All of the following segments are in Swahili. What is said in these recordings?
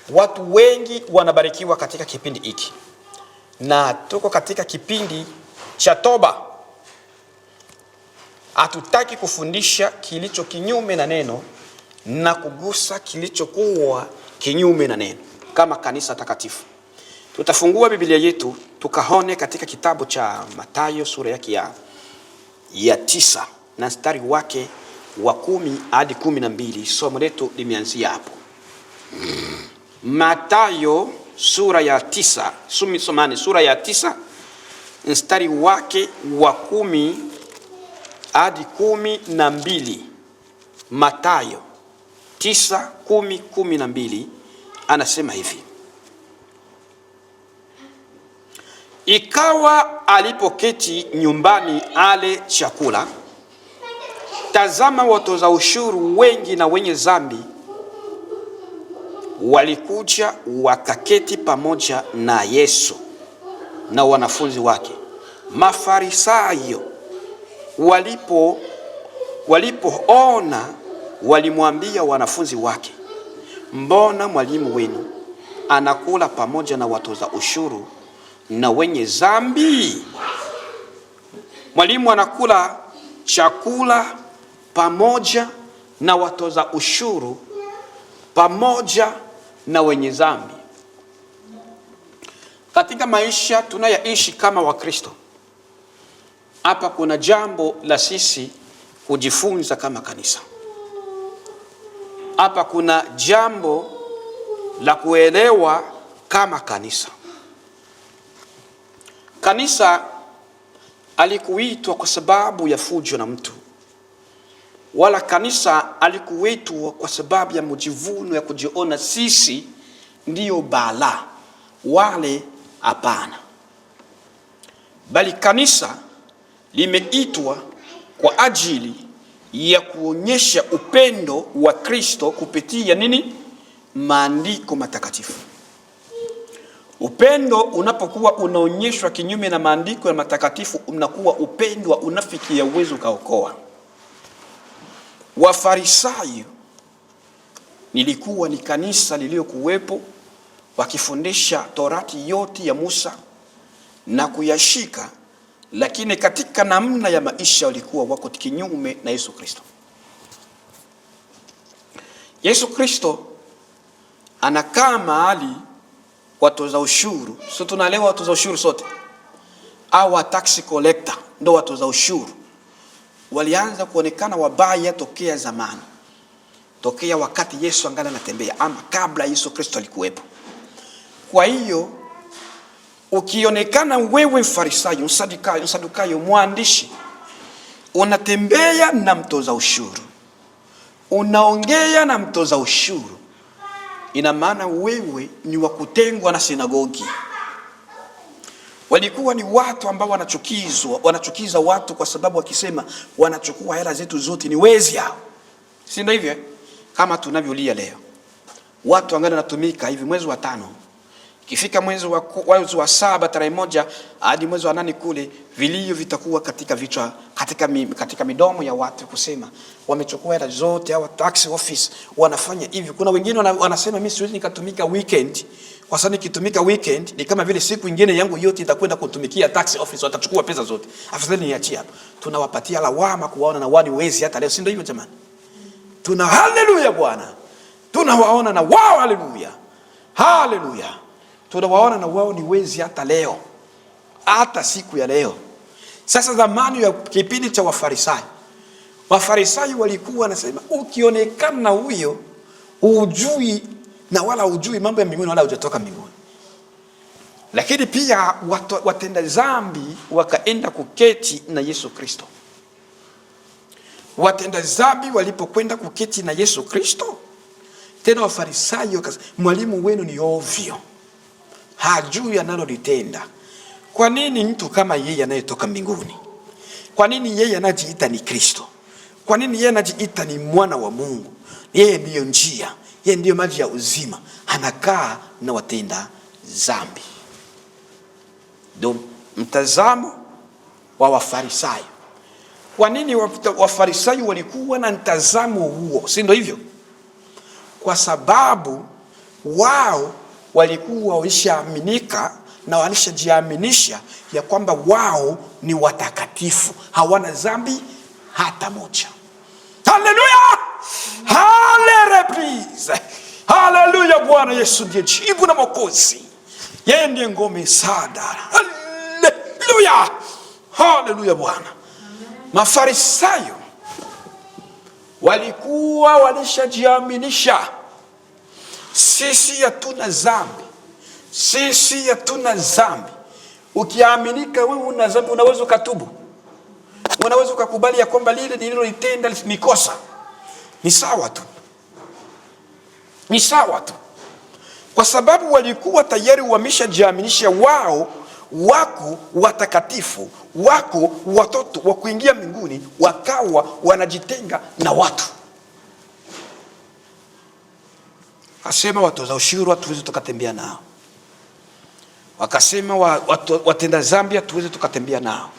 Watu wengi wanabarikiwa katika kipindi hiki, na tuko katika kipindi cha toba. Hatutaki kufundisha kilicho kinyume na neno na kugusa kilichokuwa kinyume na neno kama kanisa takatifu. Tutafungua Biblia yetu tukaone katika kitabu cha Mathayo sura yake ya 9 na mstari wake wa 10 hadi 12. Somo letu limeanzia hapo. Mathayo sura ya 9, sura ya 9 mstari wake wa 10 hadi 12. Mathayo 9, 10, 12 anasema hivi: Ikawa alipoketi nyumbani ale chakula, tazama watoza ushuru wengi na wenye dhambi walikuja wakaketi pamoja na Yesu na wanafunzi wake. Mafarisayo walipoona walimwambia wanafunzi wake, mbona mwalimu wenu anakula pamoja na watoza ushuru na wenye dhambi? Mwalimu anakula chakula pamoja na watoza ushuru pamoja na wenye dhambi. Katika maisha tunayaishi kama Wakristo, hapa kuna jambo la sisi kujifunza kama kanisa. Hapa kuna jambo la kuelewa kama kanisa. Kanisa alikuitwa kwa sababu ya fujo na mtu, wala kanisa alikuitwa kwa sababu ya mjivuno ya kujiona sisi ndiyo bala, wale hapana. Bali kanisa limeitwa kwa ajili ya kuonyesha upendo wa Kristo kupitia nini? Maandiko matakatifu. Upendo unapokuwa unaonyeshwa kinyume na maandiko ya matakatifu, unakuwa upendo wa unafiki ya uwezo kaokoa. Wafarisayo nilikuwa ni kanisa lililokuwepo wakifundisha Torati yote ya Musa na kuyashika, lakini katika namna ya maisha walikuwa wako kinyume na Yesu Kristo. Yesu Kristo anakaa mahali watoza ushuru. So tunalewa watoza ushuru sote, au tax collector ndo watoza ushuru. Walianza kuonekana wabaya tokea zamani, tokea wakati Yesu angana anatembea, ama kabla Yesu Kristo alikuwepo. Kwa hiyo ukionekana wewe Mfarisayo, Msadukayo, mwandishi, unatembea na mtoza ushuru, unaongea na mtoza ushuru, ina maana wewe ni wa kutengwa na sinagogi. Walikuwa ni watu ambao wanachukiza watu kwa sababu wakisema wanachukua hela zetu zote ni wezi hao. Si ndio hivyo? Kama tunavyolia leo. Watu wangana natumika hivi mwezi wa 5. Kifika mwezi wa 7 tarehe 1 hadi mwezi wa 8 kule, vilio vitakuwa katika vichwa, katika midomo ya watu kusema wamechukua hela zote, au tax office wanafanya hivi. Kuna wengine wanasema mimi siwezi nikatumika weekend, kwa sababu nikitumika weekend ni kama vile siku nyingine yangu yote itakwenda kutumikia tax office, watachukua pesa zote. Afadhali niachie hapo. Tunawapatia lawama kuwaona na wani wezi hata leo, si ndio hivyo jamani? Tuna haleluya Bwana. Tunawaona na wao haleluya. Haleluya. Tunawaona na wao ni wezi hata leo, hata siku ya leo. Sasa zamani ya kipindi cha Wafarisayo, Wafarisayo walikuwa wanasema ukionekana huyo hujui na wala hujui mambo ya mbinguni wala hujatoka mbinguni. Lakini pia watenda dhambi wakaenda kuketi na Yesu Kristo. Watenda dhambi walipokwenda kuketi na Yesu Kristo, tena Wafarisayo wakasema mwalimu wenu ni ovyo, hajui analolitenda. Kwa nini mtu kama yeye anayetoka mbinguni, kwa nini yeye anajiita ni Kristo, kwa nini yeye anajiita ni mwana wa Mungu, yeye ndiyo njia, yeye ndiyo maji ya uzima, anakaa na watenda dhambi? Ndio mtazamo wa Wafarisayo. Kwa nini Wafarisayo walikuwa na mtazamo huo? Si ndio hivyo? Kwa sababu wao walikuwa walishaaminika na walishajiaminisha ya kwamba wao ni watakatifu, hawana dhambi hata moja. Haleluya! Haleluya! Haleluya! Bwana Yesu ndiye jibu na Mwokozi. Yeye ndiye ngome sada. Haleluya! Haleluya Bwana. Mafarisayo walikuwa walishajiaminisha, sisi hatuna dhambi, sisi hatuna dhambi. Ukiaminika wewe una dhambi, unaweza ukatubu, unaweza ukakubali ya kwamba lile nililolitenda ni kosa. Ni sawa tu, ni sawa tu, kwa sababu walikuwa tayari wameshajiaminisha wao wako watakatifu, wako watoto wa kuingia mbinguni, wakawa wanajitenga na watu. Asema watoza ushuru hatuwezi tukatembea nao, wakasema watenda dhambi hatuwezi tukatembea nao.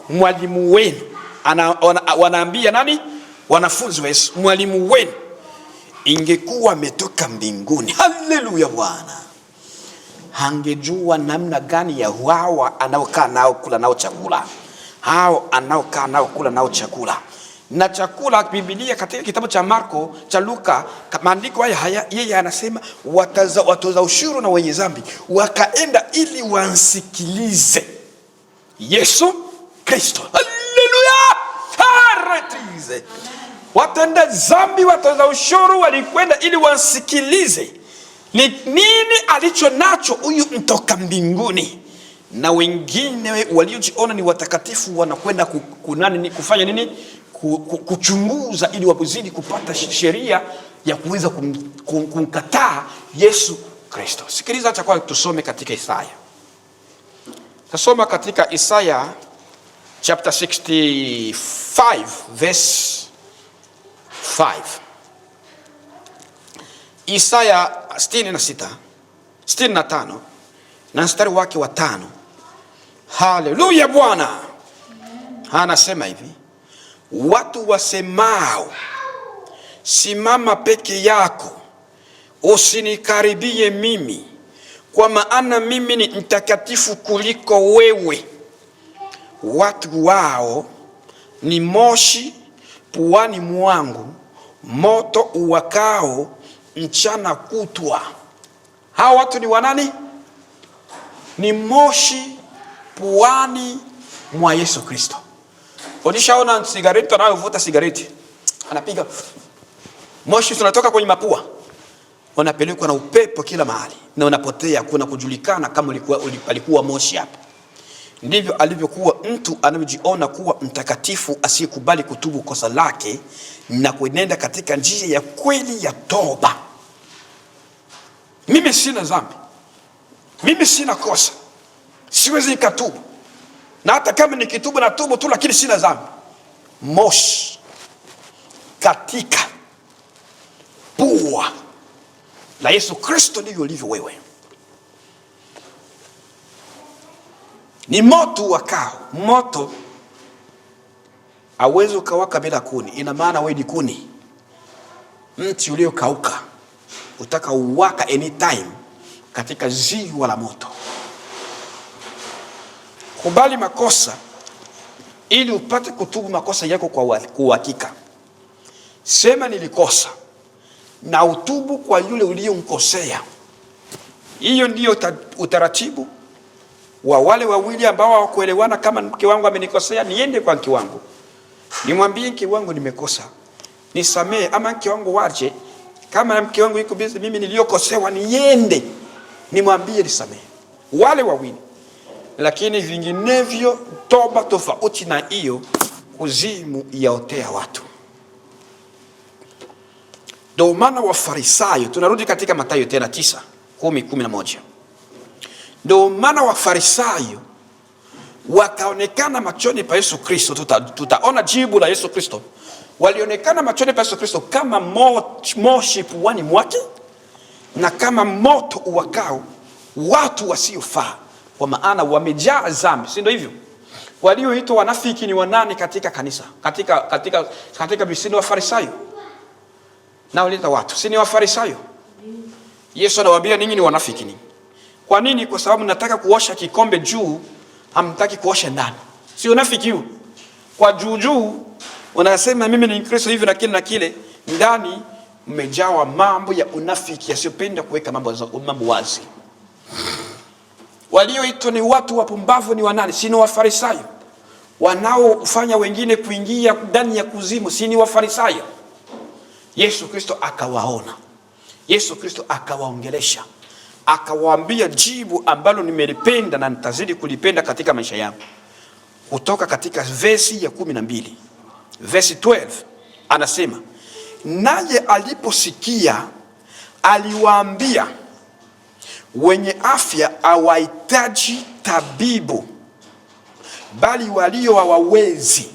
Mwalimu wenu wanaambia nani? Wanafunzi wa Yesu, mwalimu wenu ingekuwa ametoka mbinguni, haleluya Bwana, hangejua namna gani ya hawa anaokaa nao kula nao chakula, hao anaokaa nao kula nao chakula. Na chakula, Biblia katika kitabu cha Marko, cha Luka, maandiko haya yeye anasema watoza ushuru na wenye dhambi wakaenda ili wansikilize Yesu Kristo. Haleluya! Haretize. Watenda dhambi, watoza ushuru walikwenda ili wansikilize ni nini alicho nacho huyu mtoka mbinguni, na wengine waliojiona ni watakatifu wanakwenda kufanya nini? Kuchunguza ili wapozidi kupata sheria ya kuweza kumkataa Yesu Kristo. Sikiliza, acha kwa tusome katika Isaya. Tasoma katika Isaya chapter 65 verse 5. Isaya 65 na mstari wake wa 5. Haleluya Bwana. Anasema hivi: watu wasemao simama peke yako, usinikaribie mimi, kwa maana mimi ni mtakatifu kuliko wewe. Watu wao ni moshi puani mwangu, moto uwakao mchana kutwa. Hao watu ni wanani? Ni moshi puani mwa Yesu Kristo. Ulishaona sigareti anayovuta sigareti, anapiga moshi tunatoka kwenye mapua, unapelekwa na upepo kila mahali na unapotea, kuna kujulikana kama alikuwa moshi hapo. Ndivyo alivyokuwa mtu anayejiona kuwa mtakatifu, asiyekubali kutubu kosa lake na kuenenda katika njia ya kweli ya toba. Mimi sina dhambi, mimi sina kosa, siwezi nikatubu, na hata kama nikitubu na tubu tu, lakini sina dhambi. Moshi katika pua la Yesu Kristo ndivyo ulivyo wewe. Ni moto wakao. Moto hauwezi ukawaka bila kuni. Ina maana wewe ni kuni. Mti uliokauka utaka uwaka anytime katika ziwa la moto. Kubali makosa ili upate kutubu makosa yako kwa uhakika. Sema nilikosa na utubu kwa yule uliyomkosea. Hiyo ndiyo utaratibu wa wale wawili ambao hawakuelewana. Kama mke wangu amenikosea, niende kwa mke wangu nimwambie, mke wangu nimekosa, nisamee. Ama mke wangu waje, kama mke wangu yuko busy, mimi niliyokosewa niende nimwambie nisamee. Wale wawili. Lakini vinginevyo toba tofauti na hiyo, kuzimu yaotea watu. Ndio maana Wafarisayo, tunarudi katika Mathayo tena 9. 10:11. Ndio maana Wafarisayo wakaonekana machoni pa Yesu Kristo. Tutaona jibu la Yesu Kristo. Walionekana machoni pa Yesu Kristo kama moshi puani mwake na kama moto uwakao watu wasiofaa, kwa maana wamejaa dhambi. Si ndio hivyo? Walioitwa wanafiki ni wanani katika kanisa? Katika bisini Wafarisayo. Na waleta watu, si ni Wafarisayo? Yesu anawaambia ninyi ni wanafiki ni. Kwa nini? Kwa sababu nataka kuosha kikombe juu, hamtaki kuosha ndani. Si unafiki huu? Kwa juu unasema mimi ni Kristo hivi na kile, ndani mmejawa mambo ya unafiki yasiyopenda kuweka mambo wazi. Walioitwa ni watu wapumbavu ni wanani? Si ni Wafarisayo? Wanaofanya wengine kuingia ndani ya kuzimu, si ni Wafarisayo? Yesu Kristo akawaona. Yesu Kristo akawaongelesha. Akawaambia jibu ambalo nimelipenda na nitazidi kulipenda katika maisha yangu. Kutoka katika versi ya 12. Verse 12 anasema, naye aliposikia aliwaambia, wenye afya hawahitaji tabibu, bali walio hawawezi.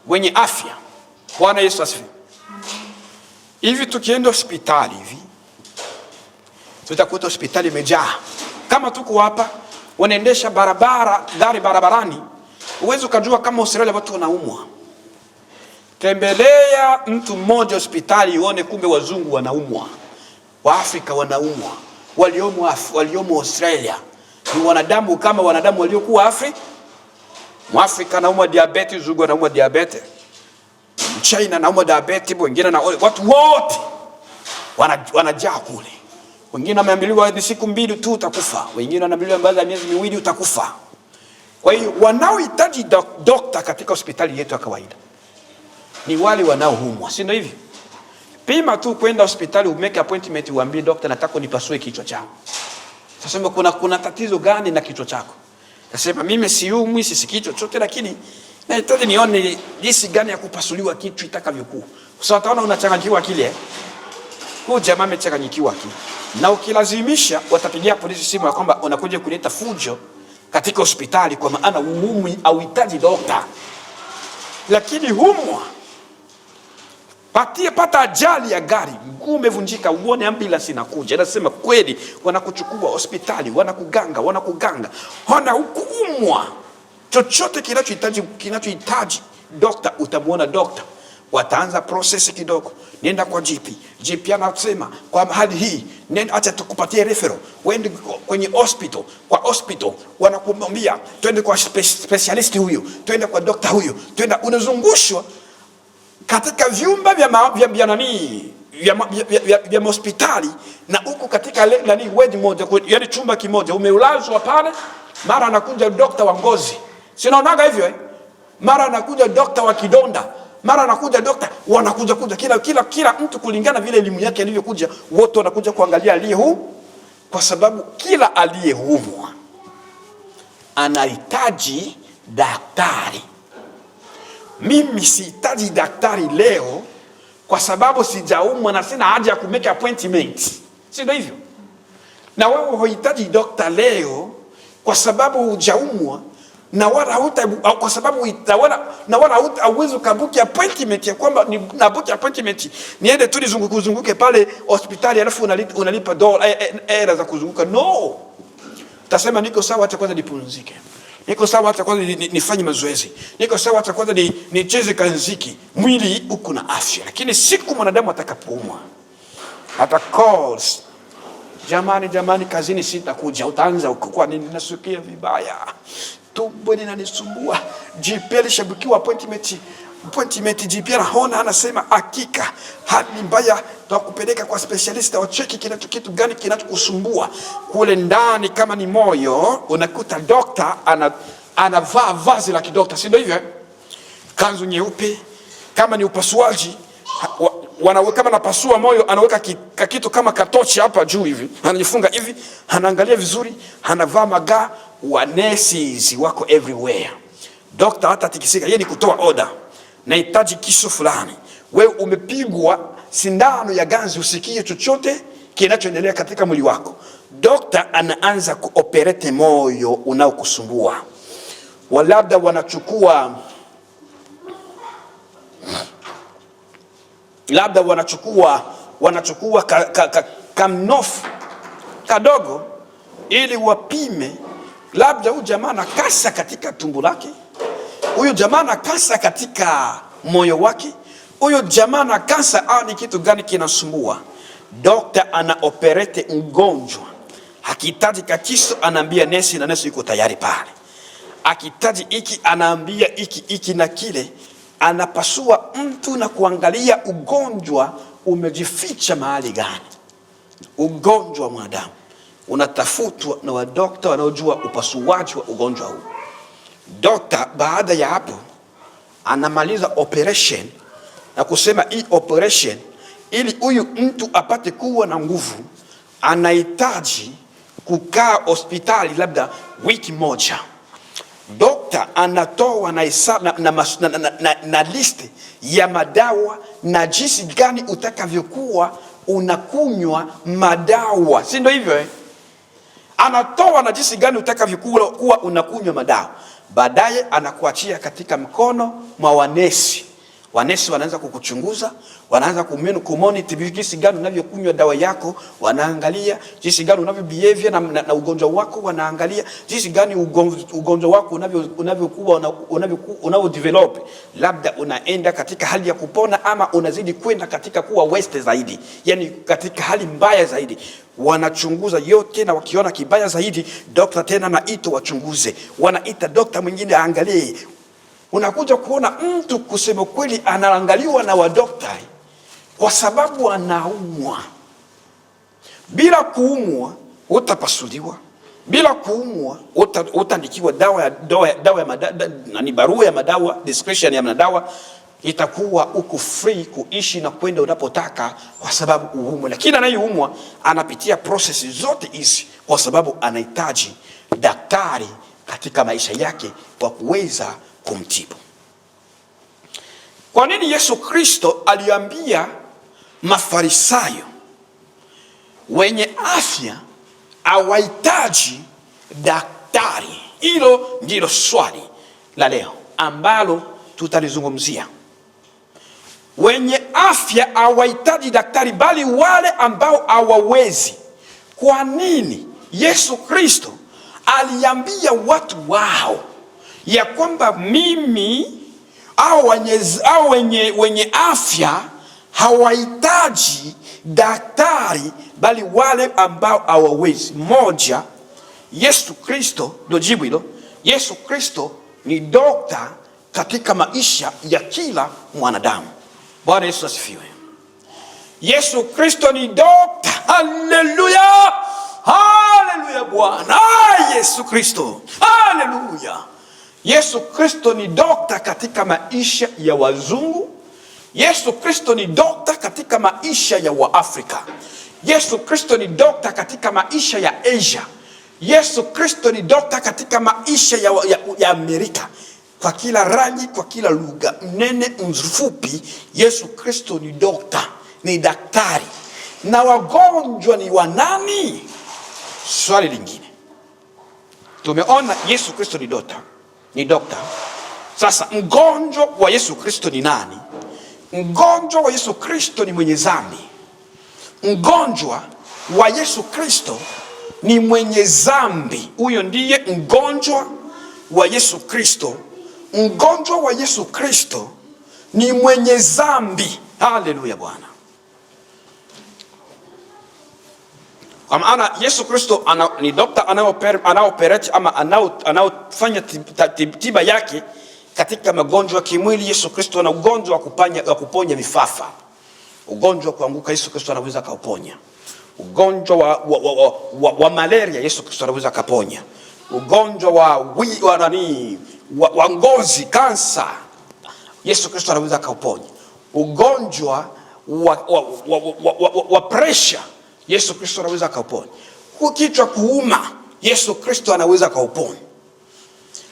Wenye afya. Bwana Yesu asifiwe. Hivi tukienda hospitali hivi, tutakuta hospitali imejaa. Kama tuko hapa, wanaendesha gari barabarani, uwezo kujua kama Australia watu wanaumwa. Tembelea mtu mmoja hospitali uone kumbe wazungu wanaumwa, Waafrika wanaumwa, waliomo Australia ni wanadamu kama wanadamu waliokuwa Afrika. Mwafrika anaumwa diabetes, zungu anaumwa diabetes, China anaumwa diabetes, wengine na watu wote wanajaa kule. Wengine wameambiliwa ni siku 2 tu utakufa, wengine wanaambiliwa baada ya miezi 2 utakufa. Kwa hiyo wanaohitaji dokta katika hospitali yetu ya kawaida ni wale wanaoumwa, si ndio hivi? Pima tu kwenda hospitali, umeke appointment, uambie daktari nataka nipasue kichwa changu. Sasa kuna tatizo gani na kichwa chako? Nasema mimi siumwi, sisikii chochote, lakini nahitaji nione jinsi gani ya kupasuliwa kichwa itakavyokuwa. Sasa utaona unachanganyikiwa akili. Huyu jamaa amechanganyikiwa akili. Na ukilazimisha watapigia polisi simu ya kwamba unakuja kuleta fujo katika hospitali kwa maana uumwi au hitaji daktari. Lakini humwa. Pata ajali ya gari, mguu umevunjika, uone ambulance inakuja. Nasema kweli, wanakuchukua hospitali, wanakuganga. Hona hukuumwa. Chochote kinachohitaji dokta, utamuona dokta. Wataanza process kidogo. Nenda kwa GP. GP anasema kwa hali hii, nenda acha tukupatie referral. Wende kwenye hospital. Kwa hospital wanakuambia twende kwa specialist huyo, twende kwa dokta huyo. Twenda, unazungushwa katika vyumba vya hospitali, na huko katika ward moja, yani chumba kimoja umeulazwa pale. Mara anakuja dokta wa ngozi, sinaonaga hivyo mara anakuja dokta wa kidonda, mara anakuja dokta, wanakuja kila mtu kulingana vile elimu yake ilivyokuja. Wote wanakuja kuangalia aliye kwa sababu kila aliyeumwa anahitaji daktari. Mimi sihitaji daktari leo kwa sababu sijaumwa na sina haja ya kumake appointment. Si ndio hivyo? Na wewe unahitaji daktari leo kwa sababu hujaumwa na kwa sababu hauwezi kubuki appointment ya kwamba na book appointment niende tu nizunguke pale hospitali alafu unalipa dola za kuzunguka. No. Utasema niko sawa, hata kwanza nipumzike. Niko sawa, hata kwanza nifanye mazoezi. Niko sawa, hata kwanza nicheze kanziki. Mwili uko na afya. Lakini siku mwanadamu atakapoumwa, hata calls, jamani kazini sitakuja, utaanza kwa nini nasikia vibaya, tumbo linanisumbua, GP alishabukiwa appointment GP anaona, anasema hakika hali mbaya, tutakupeleka kwa specialist wacheki kitu gani kinachokusumbua kule ndani. Kama ni moyo, unakuta dokta anavaa vazi la kidokta, si ndio hivyo? Kanzu nyeupe. Kama ni upasuaji, kama anapasua moyo, anaweka kitu kama katochi hapa juu hivi, anajifunga hivi, anaangalia vizuri, anavaa magaa. Wa nurses wako everywhere. Dokta hata tikisika, yeye ni kutoa order, nahitaji kisu fulani. Wewe umepigwa sindano ya ganzi, usikie chochote, kinachoendelea katika mwili wako. Dokta anaanza kuoperate moyo unaokusumbua. Labda wanachukua kamnofu kadogo ili wapime, labda huyu jamaa na kasa katika tumbo lake, huyu jamaa na kasa katika moyo wake, huyu jamaa na kasa ni kitu gani kinasumbua. Dokta ana operate mgonjwa. Akihitaji kakiso anaambia nesi na nesi yuko tayari pale. Akihitaji iki anaambia iki na kile. Anapasua mtu na kuangalia ugonjwa umejificha mahali gani. Ugonjwa wa mwanadamu unatafutwa na wadokta wanaojua upasuaji wa ugonjwa huu. Dokta baada ya hapo anamaliza operation na kusema hii operation, ili huyu mtu apate kuwa na nguvu, anahitaji kukaa hospitali labda wiki moja. Dokta anatoa na listi ya madawa na jinsi gani utakavyokuwa unakunywa madawa, si ndio hivyo Anatoa na jinsi gani utakavyokuwa unakunywa madawa. Baadaye anakuachia katika mkono mwa wanesi. Wanesi wanaanza kukuchunguza, wanaanza kumonitor jinsi gani unavyokunywa dawa yako, wanaangalia jinsi gani unavyobehavior na ugonjwa wako, wanaangalia jinsi gani ugonjwa wako unavyodevelop, labda unaenda katika hali ya kupona ama unazidi kwenda katika kuwa worse zaidi, yani katika hali mbaya zaidi. Wanachunguza yote, na wakiona kibaya zaidi, dokta tena naito wachunguze, wanaita dokta mwingine aangalie. Unakuja kuona mtu kusema kweli anaangaliwa na wadokta kwa sababu anaumwa. Bila kuumwa utapasuliwa, bila kuumwa utaandikiwa barua ya madawa, discretion ya madawa, itakuwa uko free kuishi na kwenda unapotaka kwa sababu uumwa. Lakini anayeumwa anapitia process zote hizi kwa sababu anahitaji daktari katika maisha yake kwa kuweza kumtibu. Kwa nini Yesu Kristo aliambia Mafarisayo wenye afya hawahitaji daktari? Hilo ndilo swali la leo ambalo tutalizungumzia. Wenye afya hawahitaji daktari, bali wale ambao hawawezi. Kwa nini Yesu Kristo aliambia watu wao ya kwamba mimi au wenye afya hawahitaji daktari, bali wale ambao hawawezi? Moja, Yesu Kristo ndio jibu hilo. Yesu Kristo ni dokta katika maisha ya kila mwanadamu. Bwana Yesu asifiwe. Yesu Kristo ni dokta. Haleluya, haleluya Bwana Yesu Kristo, haleluya. Yesu Kristo ni dokta katika maisha ya wazungu. Yesu Kristo ni dokta katika maisha ya Waafrika. Yesu Kristo ni dokta katika maisha ya Asia. Yesu Kristo ni dokta katika maisha ya Amerika. Kwa kila rangi, kwa kila lugha, mnene mfupi, Yesu Kristo ni dokta, ni daktari. Na wagonjwa ni wanani? Swali lingine. Tumeona Yesu Kristo ni dokta. Sasa mgonjwa wa Yesu Kristo ni nani? Mgonjwa wa Yesu Kristo ni mwenye dhambi. Mgonjwa wa Yesu Kristo ni mwenye dhambi. Huyo ndiye mgonjwa wa Yesu Kristo. Mgonjwa wa Yesu Kristo ni mwenye dhambi. Haleluya Bwana. Kwa maana Yesu Kristo ni dokta anaoperate ama anaofanya tiba yake katika magonjwa ya kimwili. Yesu Kristo ana ugonjwa wa kuponya vifafa. Ugonjwa wa kuanguka Yesu Kristo anaweza kauponya. Ugonjwa wa malaria Yesu Kristo anaweza kaponya. Ugonjwa wa ngozi, kansa, Yesu Kristo anaweza kauponya. Ugonjwa wa pressure Yesu Kristo anaweza kauponya. Kichwa kuuma Yesu Kristo anaweza kauponya.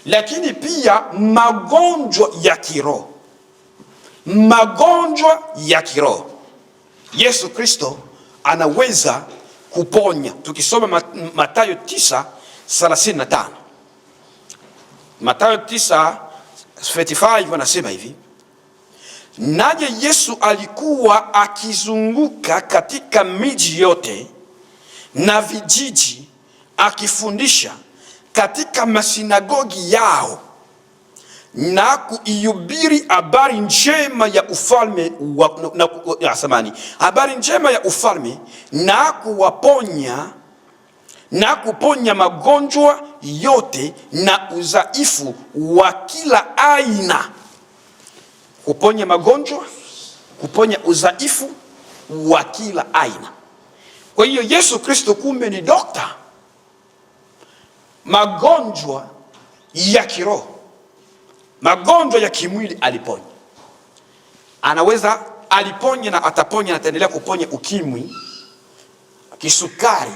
Lakini pia magonjwa ya kiroho Yesu Kristo anaweza kuponya. Tukisoma Mathayo 9:35, Mathayo 9:35 wanasema hivi: naye Yesu alikuwa akizunguka katika miji yote na vijiji, akifundisha katika masinagogi yao na kuihubiri habari njema ya ufalme habari njema ya ufalme na kuponya magonjwa yote na udhaifu wa kila aina. Kuponya magonjwa, kuponya udhaifu wa kila aina. Kwa hiyo Yesu Kristo kumbe ni dokta. Magonjwa ya kiroho, magonjwa ya kimwili aliponya. Aliponya na ataponya na ataendelea kuponya ukimwi, kisukari,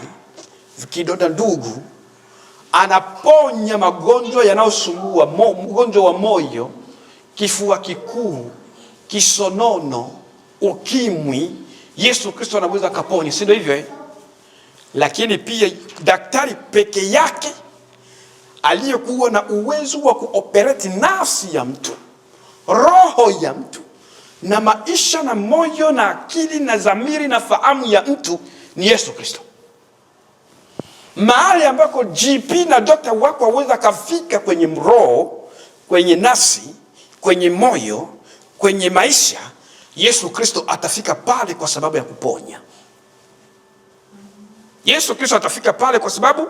kidonda ndugu. Anaponya magonjwa yanayosumbua, mgonjwa wa moyo, kifua kikuu, kisonono, ukimwi. Yesu Kristo anaweza kuponya, si ndio hivyo? Lakini pia daktari peke yake aliyekuwa na uwezo wa kuoperate nafsi ya mtu, roho ya mtu, na maisha na moyo na akili na dhamiri na fahamu ya mtu ni Yesu Kristo. Mahali ambako GP na dokta wako waweza kafika kwenye roho, kwenye nafsi, kwenye moyo, kwenye maisha, Yesu Kristo atafika pale kwa sababu ya kuponya. Yesu Kristo atafika pale kwa sababu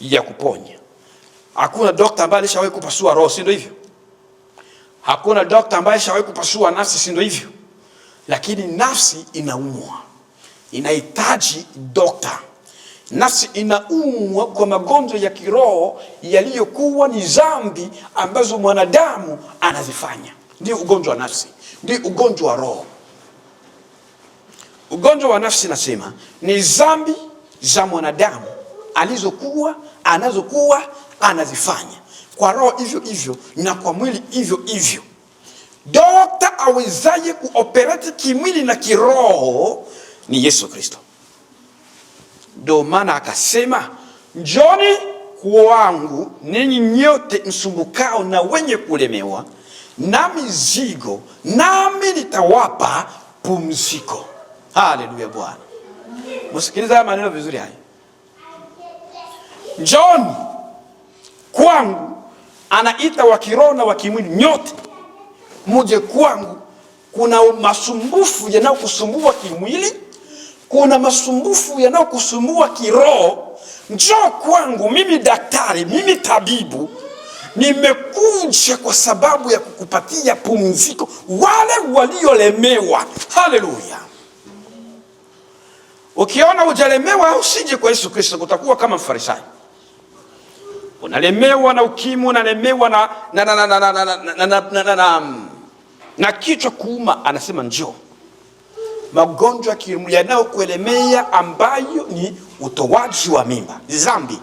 ya kuponya. Hakuna dokta ambaye alishawahi kupasua roho, si ndio hivyo? Hakuna dokta ambaye alishawahi kupasua nafsi, si ndio hivyo? Lakini nafsi inaumwa, inahitaji dokta. Nafsi inaumwa kwa magonjwa ya kiroho yaliyokuwa ni dhambi ambazo mwanadamu anazifanya. Ndio ugonjwa wa nafsi, ndio ugonjwa wa roho. Ugonjwa wa nafsi nasema ni dhambi za mwanadamu anazokuwa anazifanya kwa roho hivyo hivyo na kwa mwili hivyo hivyo. Dokta awezaye kuoperate kimwili na kiroho ni Yesu Kristo. Ndio maana akasema, njoni kwangu ninyi nyote msumbukao na wenye kulemewa na mizigo, nami nitawapa pumziko. Haleluya Bwana. Msikiliza maneno vizuri haya. Njoni kwangu, anaita wa kiroho na wa kimwili nyote muje kwangu. Kuna masumbufu yanayokusumbua kimwili, kuna masumbufu yanayokusumbua kiroho. Njoo kwangu, mimi daktari, mimi tabibu, nimekuja kwa sababu ya kukupatia pumziko wale waliolemewa. Haleluya. Ukiona hujalemewa, usije kwa Yesu Kristo, utakuwa kama Mfarisayo. Unalemewa na ukimwi, unalemewa na kichwa kuuma, anasema njoo. Magonjwa yanayokuelemea ambayo ni utoaji wa mimba, dhambi.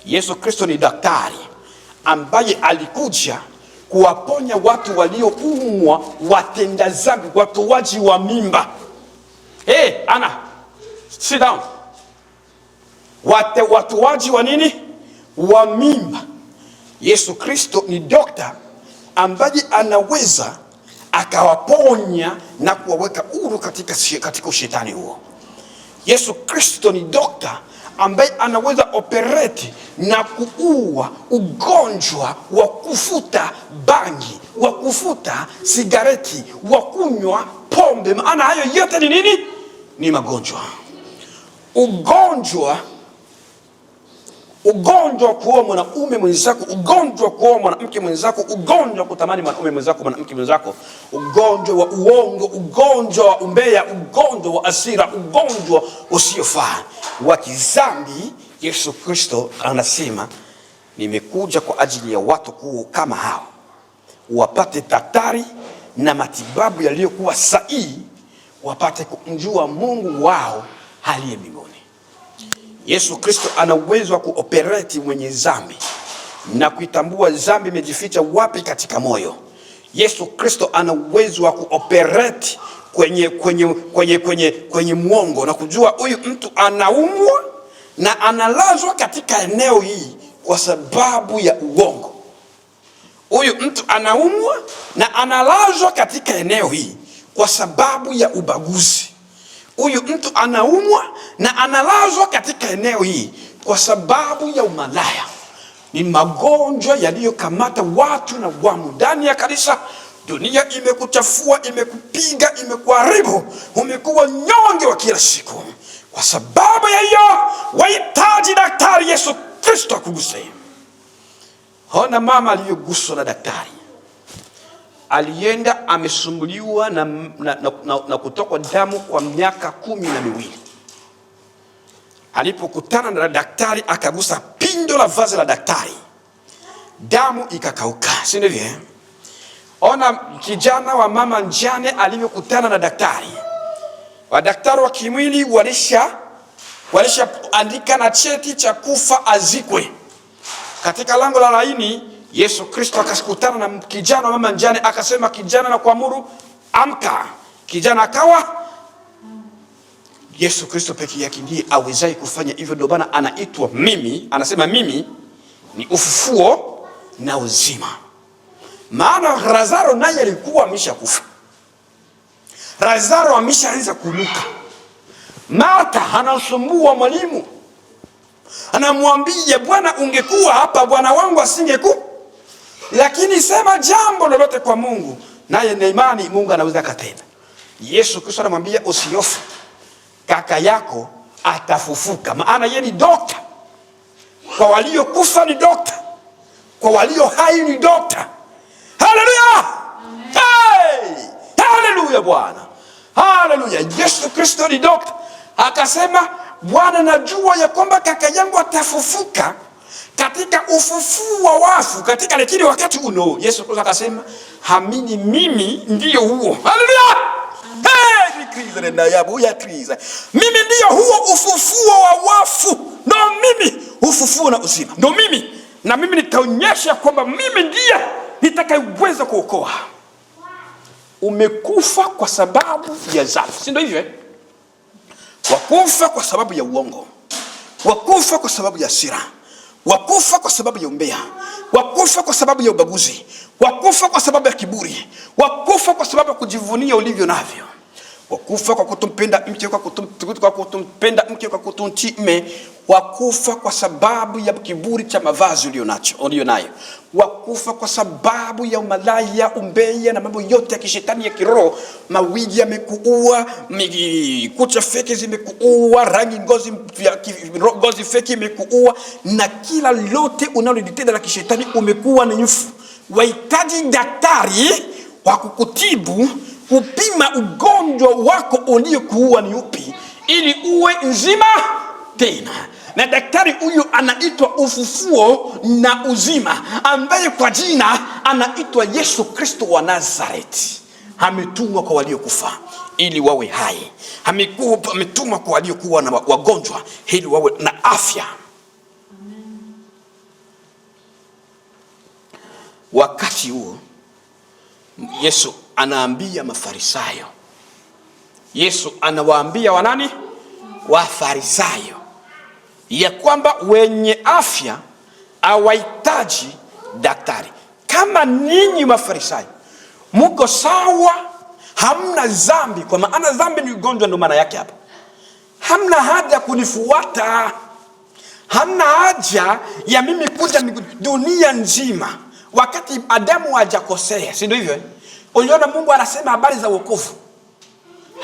Yesu Kristo ni daktari ambaye alikuja kuwaponya watu walioumwa, watenda dhambi, watoaji wa mimba. Hey, Ana, sit down. Watoaji wa nini? Wa mimba. Yesu Kristo ni dokta ambaye anaweza akawaponya na kuwaweka huru katika ushetani huo. Yesu Kristo ni dokta ambaye anaweza operate na kuua ugonjwa wa kufuta bangi, wa kufuta sigareti, wa kunywa pombe. Maana hayo yote ni nini? Ni magonjwa. Ugonjwa kuoa mwanaume mwenzako, ugonjwa kuoa mwanamke mwenzako, ugonjwa kutamani mwanaume mwenzako, mwanamke mwenzako, ugonjwa wa uongo, ugonjwa wa umbea, ugonjwa wa hasira, ugonjwa usiofaa wa kizambi. Yesu Kristo anasema, nimekuja kwa ajili ya watu kama hao, wapate daktari na matibabu yaliyokuwa sahihi, wapate kumjua Mungu wao aliye mbinguni. Yesu Kristo ana uwezo wa kuoperate mwenye dhambi na kuitambua dhambi imejificha wapi katika moyo. Yesu Kristo ana uwezo wa kuoperate kwenye mwongo na kujua huyu mtu anaumwa na analazwa katika eneo hii kwa sababu ya uongo. Huyu mtu anaumwa na analazwa katika eneo hii kwa sababu ya ubaguzi. Huyu mtu anaumwa na analazwa katika eneo hii kwa sababu ya umalaya. Ni magonjwa yaliyokamata watu na wamo ndani ya kanisa. Dunia imekuchafua, imekupiga, imekuharibu, umekuwa nyonge wa kila siku. Kwa sababu ya hiyo, wahitaji daktari Yesu Kristo akuguse. Ona mama aliyoguswa na daktari. Alienda amesumbuliwa na kutokwa damu kwa miaka 12. Alipokutana na daktari akagusa pindo la vazi la daktari, damu ikakauka, si ndivyo? Ona kijana wa mama njane alivyokutana na daktari. Wadaktari wa kimwili walishaandika na cheti cha kufa azikwe. Katika lango la laini Yesu Kristo akakutana na kijana wa mama njane, akasema, kijana, na kuamuru amka. Kijana akawa. Yesu Kristo pekee yake ndiye awezaye kufanya hivyo. Ndio maana anaitwa mimi, anasema mimi ni ufufuo na uzima. Maana Lazaro naye alikuwa ameshakufa. Lazaro ameshaanza kunuka. Martha anasumbua mwalimu, anamwambia, Bwana, ungekuwa hapa bwana wangu asingekufa. Lakini sema jambo lolote kwa Mungu, naye na imani Mungu anaweza katenda. Yesu Kristo anamwambia, usihofu, kaka yako atafufuka. Maana yeye ni dokta. Kwa waliokufa ni dokta, kwa walio hai ni dokta. Haleluya! Hey! Haleluya Bwana. Haleluya. Yesu Kristo ni dokta. Akasema, Bwana, najua ya kwamba kaka yangu atafufuka katika ufufuo wa wafu katika lakini wakati uno. Yesu Kristo akasema, hamini, mimi ndiyo huo. Haleluya! Mimi ndiyo huo ufufuo wa wafu. Ndo mimi ufufuo na uzima. Ndo mimi. Na mimi nitaonyesha kwamba mimi ndiye nitakayeweza kuokoa. Umekufa kwa sababu ya dhambi, si ndio hivyo? Wakufa kwa sababu ya uongo, wakufa kwa sababu ya hasira, wakufa kwa sababu ya umbea, wakufa kwa sababu ya ubaguzi, wakufa kwa sababu ya kiburi, wakufa kwa sababu ya kujivunia ulivyo navyo, wakufa kwa kutompenda mke, kwa kutompenda mke, kwa kutomtii mume, wakufa kwa sababu ya kiburi cha mavazi ulionayo, wakufa kwa sababu ya umalaya, umbea na mambo yote ya kishetani ya kiroho. Mawigi yamekuua, kucha feki zimekuua, rangi ngozi feki imekuua, na kila lote unalolitenda la kishetani umekuwa ni mfu. Wahitaji daktari wa kukutibu, kupima ugonjwa wako uliokuua ni upi, ili uwe nzima tena. Na daktari huyu anaitwa ufufuo na uzima, ambaye kwa jina anaitwa Yesu Kristo wa Nazareti. Ametumwa kwa waliokufa ili wawe hai. Ametumwa kwa waliokuwa na wagonjwa ili wawe na afya. Wakati huo Yesu anaambia Mafarisayo. Yesu anawaambia wanani? Wafarisayo, ya kwamba wenye afya hawahitaji daktari. Kama ninyi Mafarisayo mko sawa, hamna dhambi, kwa maana dhambi ni ugonjwa, ndio maana yake hapa. Hamna haja kunifuata, hamna haja ya mimi kuja dunia nzima wakati Adamu hajakosea, si ndio hivyo? Uliona Mungu anasema habari za wokovu.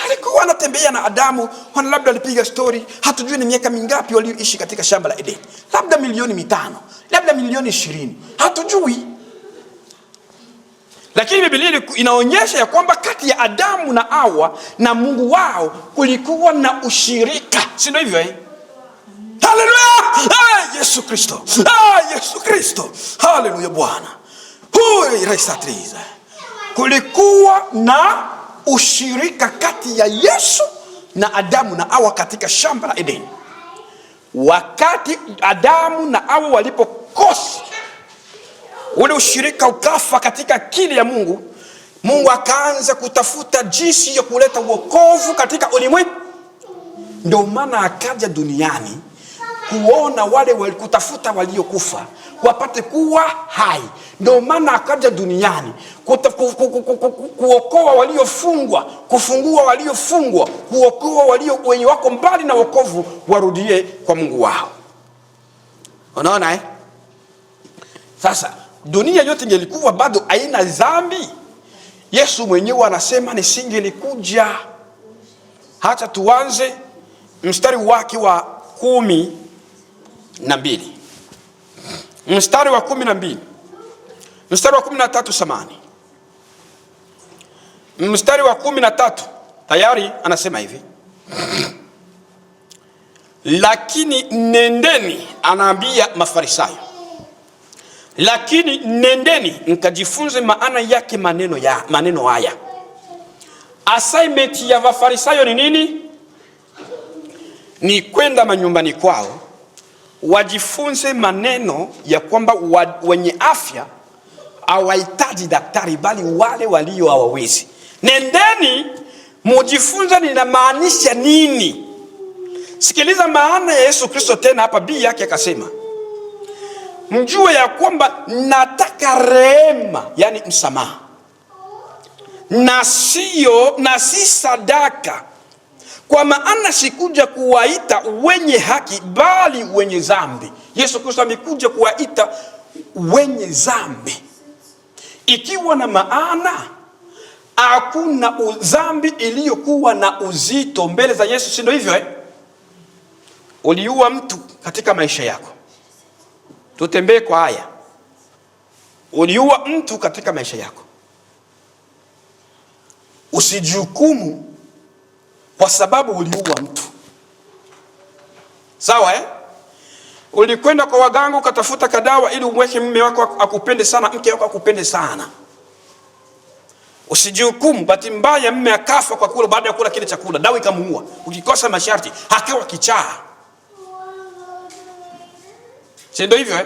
Alikuwa anatembea na Adamu, labda alipiga story, hatujui ni miaka mingapi walioishi katika shamba la Edeni. Labda milioni 5, labda milioni 20, hatujui. Lakini Biblia inaonyesha ya kwamba kati ya Adamu na Hawa na Mungu wao kulikuwa na ushirika, si ndio hivyo? Haleluya! Yesu Kristo. Yesu Kristo. Haleluya Bwana. Kulikuwa na ushirika kati ya Yesu na Adamu na Hawa katika shamba la Edeni. Wakati Adamu na Hawa walipokosa, ule ushirika ukafa katika akili ya Mungu. Mungu akaanza kutafuta jinsi ya kuleta wokovu katika ulimwengu. Ndio maana akaja duniani kuona wale walikutafuta waliokufa wapate kuwa hai. Ndio maana akaja duniani kuokoa waliofungwa, kufungua waliofungwa, kuokoa walio wenye wako mbali na wokovu warudie kwa Mungu wao. Unaona Sasa dunia yote ingelikuwa bado haina dhambi, Yesu mwenyewe anasema nisingelikuja. Hata tuanze mstari wake wa 12. Mstari wa 12. Mstari wa 13 samani. Mstari wa 13 tayari anasema hivi. Lakini nendeni, anaambia Mafarisayo, lakini nendeni mkajifunze maana yake maneno haya. Assignment ya Mafarisayo ni nini? Ni kwenda manyumbani kwao wajifunze maneno ya kwamba wenye afya hawahitaji daktari bali wale walio hawawezi. Nendeni mujifunze linamaanisha nini. Sikiliza maana ya Yesu Kristo tena hapa, bii yake akasema, mjue ya kwamba nataka rehema, yani msamaha, na si sadaka, kwa maana sikuja kuwaita wenye haki bali wenye dhambi. Yesu Kristo amekuja kuwaita wenye dhambi, ikiwa na maana hakuna dhambi iliyokuwa na uzito mbele za Yesu, si ndio hivyo Uliua mtu katika maisha yako, tutembee kwa haya. Uliua mtu katika maisha yako, usijihukumu kwa sababu uliua mtu. Sawa Ulikwenda kwa waganga ukatafuta kadawa ili umweke mume wako akupende sana, mke wako akupende sana. Usijihukumu, bahati mbaya mume akafa kwa kula, baada ya kula kile chakula dawa ikamuua, ukikosa masharti akawa kichaa. Si ndio hivyo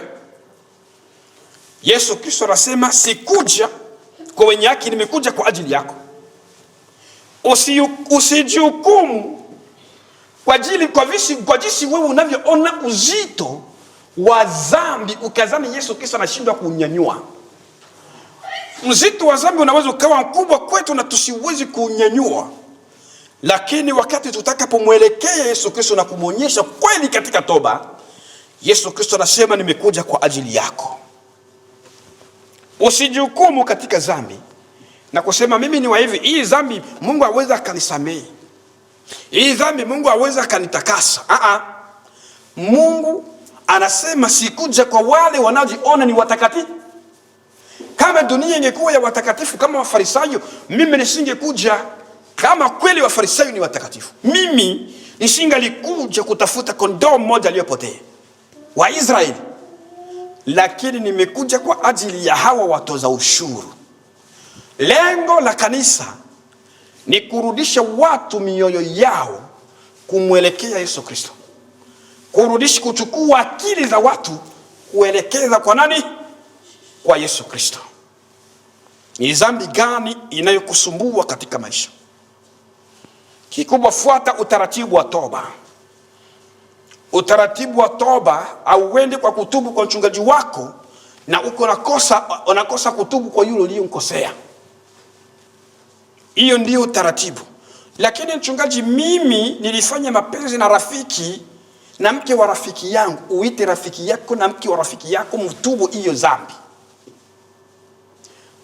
Yesu Kristo anasema sikuja kwa wenye haki, nimekuja kwa ajili yako. Usijihukumu kwa jinsi wewe unavyoona uzito wa dhambi, ukazani Yesu Kristo anashindwa kuunyanyua. Mzito wa dhambi unaweza ukawa mkubwa kwetu na tusiwezi kuunyanyua, lakini wakati tutakapomwelekea Yesu Kristo na kumuonyesha kweli katika toba, Yesu Kristo anasema nimekuja kwa ajili yako. Usijihukumu katika dhambi na kusema mimi ni wa hivi, hii dhambi Mungu hawezi akanisamehe, hii dhambi Mungu hawezi akanitakasa. Mungu anasema sikuja kwa wale wanaojiona ni watakatifu. Kama dunia ingekuwa ya watakatifu kama Wafarisayo, mimi nisingekuja. Kama kweli Wafarisayo ni watakatifu, mimi nisingalikuja kutafuta kondoo mmoja aliyopotea wa Israeli. Lakini nimekuja kwa ajili ya hawa watoza ushuru. Lengo la kanisa ni kurudisha watu mioyo yao kumwelekea Yesu Kristo. Kurudisha, kuchukua akili za watu kuelekeza kwa nani? Kwa Yesu Kristo. Ni dhambi gani inayokusumbua katika maisha? Kikubwa, fuata utaratibu wa toba. Utaratibu wa toba hauendi kwa kutubu kwa mchungaji wako na unakosa kutubu kwa yule uliyomkosea. Hiyo ndio utaratibu. Lakini mchungaji, mimi nilifanya mapenzi na rafiki na mke wa rafiki yangu, uite rafiki yako na mke wa rafiki yako mtubu hiyo dhambi.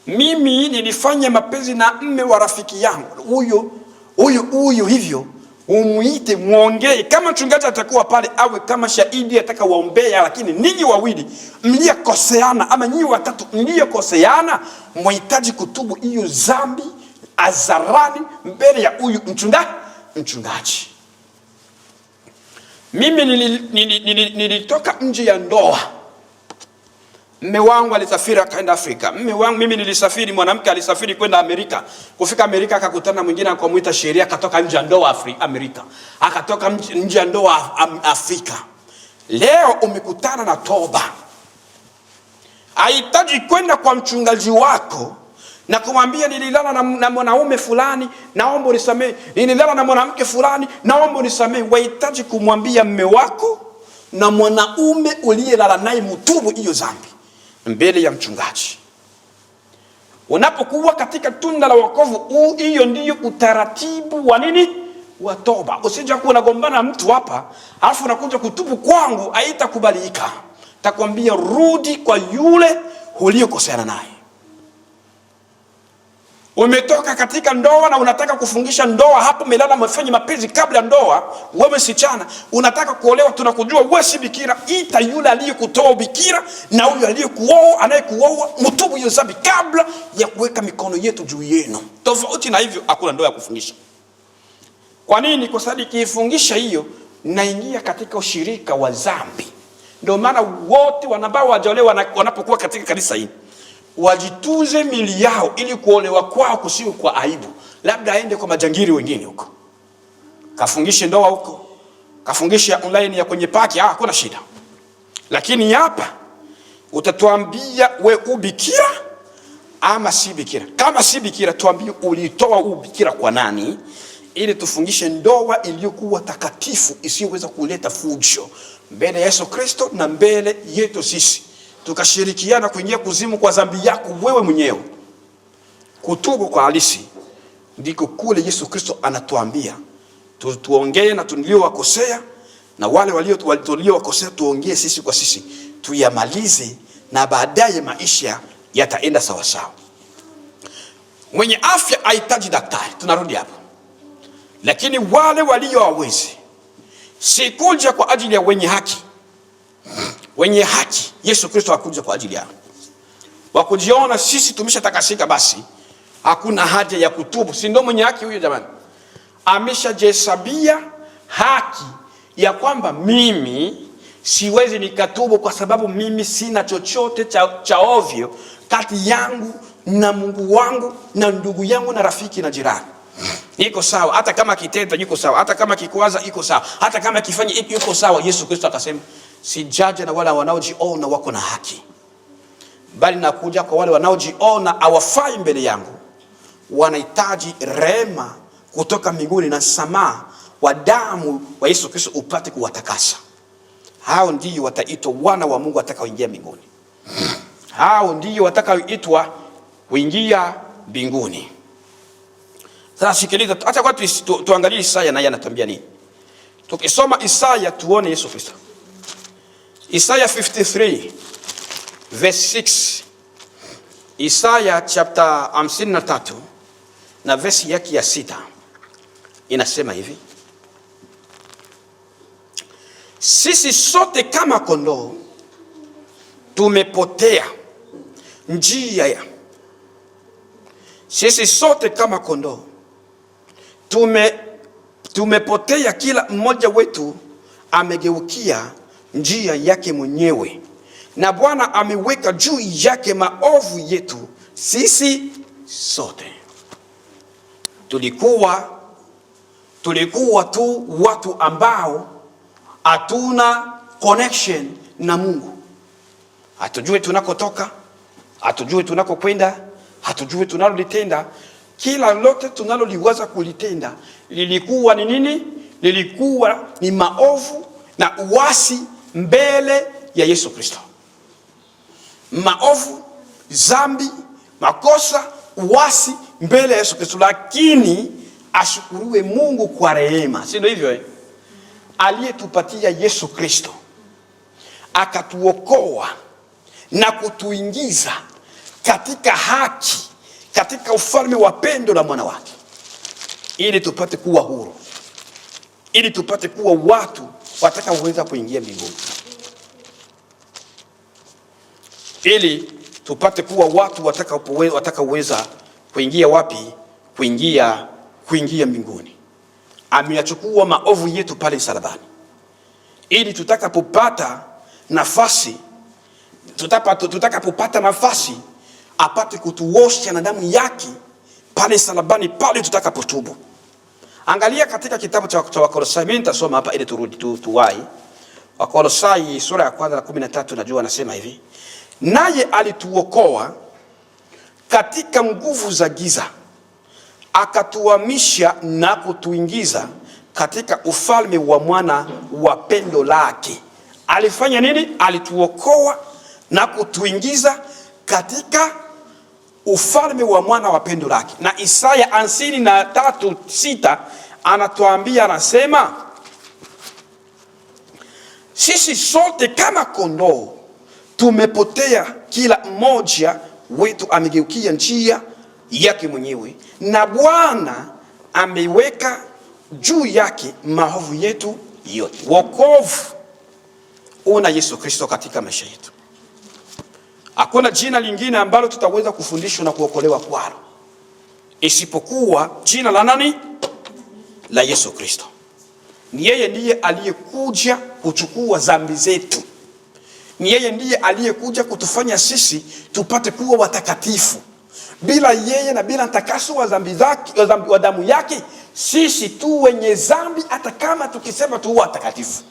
Mimi nilifanya mapenzi na mme wa rafiki yangu, huyo hivyo umuite, muongee. Kama mchungaji atakuwa pale awe kama shahidi atakawaombea, lakini ninyi wawili mliyekoseana ama ninyi watatu mliyekoseana mhitaji kutubu hiyo dhambi hadharani mbele ya huyu mchungaji. Mimi nilitoka nje ya ndoa. Mme wangu alisafiri akaenda Afrika. Mimi nilisafiri, mwanamke alisafiri kwenda Amerika. Kufika Amerika akakutana mwingine akamuita sheria, akatoka nje ya ndoa Amerika. Akatoka nje ya ndoa Afrika. Leo umekutana na toba. Haitaji kwenda kwa mchungaji wako na kumwambia nililala na mwanaume fulani, naomba unisamehe. Nililala na mwanamke fulani, naomba unisamehe. Wahitaji kumwambia mume wako na mwanaume uliyelala naye mtubu hiyo dhambi mbele ya mchungaji. Unapokuwa katika tunda la wokovu, hiyo ndiyo utaratibu wa nini? Wa toba. Usije kuwa unagombana na mtu hapa, alafu unakuja kutubu kwangu, haitakubalika. Takwambia rudi kwa yule uliyokosana naye. Umetoka katika ndoa na unataka kufungisha ndoa, hapo melala mfanye mapenzi kabla ndoa, wewe msichana unataka kuolewa, tunakujua wewe si bikira, ita yule aliyekutoa bikira na huyo aliyekuoa, anayekuoa, mtubu hiyo dhambi kabla ya kuweka mikono yetu juu yenu. Tofauti na hivyo hakuna ndoa ya kufungisha. Kwa nini? Kwa sababu kiifungisha hiyo naingia katika ushirika wa dhambi. Ndio maana wote wanabao wajaolewa wanapokuwa katika kanisa hili wajituze mili yao ili kuolewa kwao kusiwe kwa aibu. Labda aende kwa majangiri wengine huko, kafungishe ndoa huko, kafungishe online ya kwenye paki, hakuna shida. Lakini hapa utatuambia we ubikira ama si bikira. Kama si bikira, tuambie ulitoa ubikira kwa nani, ili tufungishe ndoa iliyokuwa takatifu isiyoweza kuleta fujo mbele ya Yesu Kristo na mbele yetu sisi. Tukashirikiana kuingia kuzimu kwa dhambi yako wewe mwenyewe. Kutubu kwa halisi ndiko kule Yesu Kristo anatuambia tuongee na tuliowakosea, na wale waliowakosea tuongee sisi kwa sisi, tuyamalize, na baadaye maisha yataenda sawa sawa. Mwenye afya hahitaji daktari, tunarudi hapo. Lakini wale walio hawezi, sikuja kwa ajili ya wenye haki. Wenye haki Yesu Kristo hakuja kwa ajili yao. Wakujiona sisi tumeshatakasika basi hakuna haja ya kutubu. Si ndio mwenye haki huyo jamani? Ameshajihesabia haki ya kwamba mimi siwezi nikatubu kwa sababu mimi sina chochote cha ovyo kati yangu na Mungu wangu na ndugu yangu na rafiki na jirani. Iko sawa, hata kama kitenda yuko sawa, hata kama kikwaza iko sawa, hata kama kifanye yuko sawa. Yesu Kristo akasema sijaje na wale wanaojiona wako na haki, bali nakuja kwa wale wanaojiona hawafai mbele yangu. Wanahitaji rehema kutoka mbinguni na msamaha wa damu wa Yesu Kristo upate kuwatakasa. Hao ndio wataitwa wana wa Mungu watakaoingia mbinguni. Hao ndio watakaoitwa kuingia mbinguni. Sasa sikiliza, acha kwa tuangalie Isaya naye anatuambia nini. Tukisoma Isaya tuone Yesu Kristo. Isaiah 53 verse 6. Isaiah chapter 53 na verse yake ya 6 inasema hivi: sisi sote kama kondoo tumepotea njia ya. Sisi sote kama kondoo tumepotea, kila mmoja wetu amegeukia njia yake mwenyewe, na Bwana ameweka juu yake maovu yetu. Sisi sote tulikuwa tu watu ambao hatuna connection na Mungu. Hatujui tunakotoka, hatujui tunakokwenda, hatujui tunalolitenda. Kila lote tunaloliwaza kulitenda lilikuwa ni nini? Lilikuwa ni maovu na uasi mbele ya Yesu Kristo. Maovu, dhambi, makosa, uasi mbele ya Yesu Kristo. Lakini ashukuriwe Mungu kwa rehema, si ndio hivyo aliyetupatia Yesu Kristo, akatuokoa na kutuingiza katika haki, katika ufalme wa pendo la mwana wake, ili tupate kuwa huru, ili tupate kuwa watu watakaoweza kuingia mbinguni, ili tupate kuwa watu watakaoweza kuingia wapi? Kuingia mbinguni. Ameyachukua maovu yetu pale msalabani, ili tutakapopata nafasi apate kutuosha na damu yake pale msalabani, pale tutakapotubu. Angalia katika kitabu cha Wakolosai, mimi nitasoma hapa ili turudi tuwai. Wakolosai sura ya 1:13, najua anasema hivi: naye alituokoa katika nguvu za giza, akatuhamisha na kutuingiza katika ufalme wa mwana wa pendo lake. Alifanya nini? Alituokoa na kutuingiza katika ufalme wa mwana wa pendo lake. Na Isaya 53:6 anatuambia, anasema, sisi sote kama kondoo tumepotea, kila mmoja wetu amegeukia njia yake mwenyewe, na Bwana ameweka juu yake maovu yetu yote. Wokovu una Yesu Kristo katika maisha yetu. Hakuna jina lingine ambalo tutaweza kufundishwa na kuokolewa kwalo isipokuwa jina la nani? La Yesu Kristo. Ni yeye ndiye aliyekuja kuchukua dhambi zetu. Ni yeye ndiye aliyekuja kutufanya sisi tupate kuwa watakatifu. Bila yeye na bila mtakaso wa dhambi zake, wa damu yake, sisi tu wenye dhambi, hata kama tukisema tu watakatifu.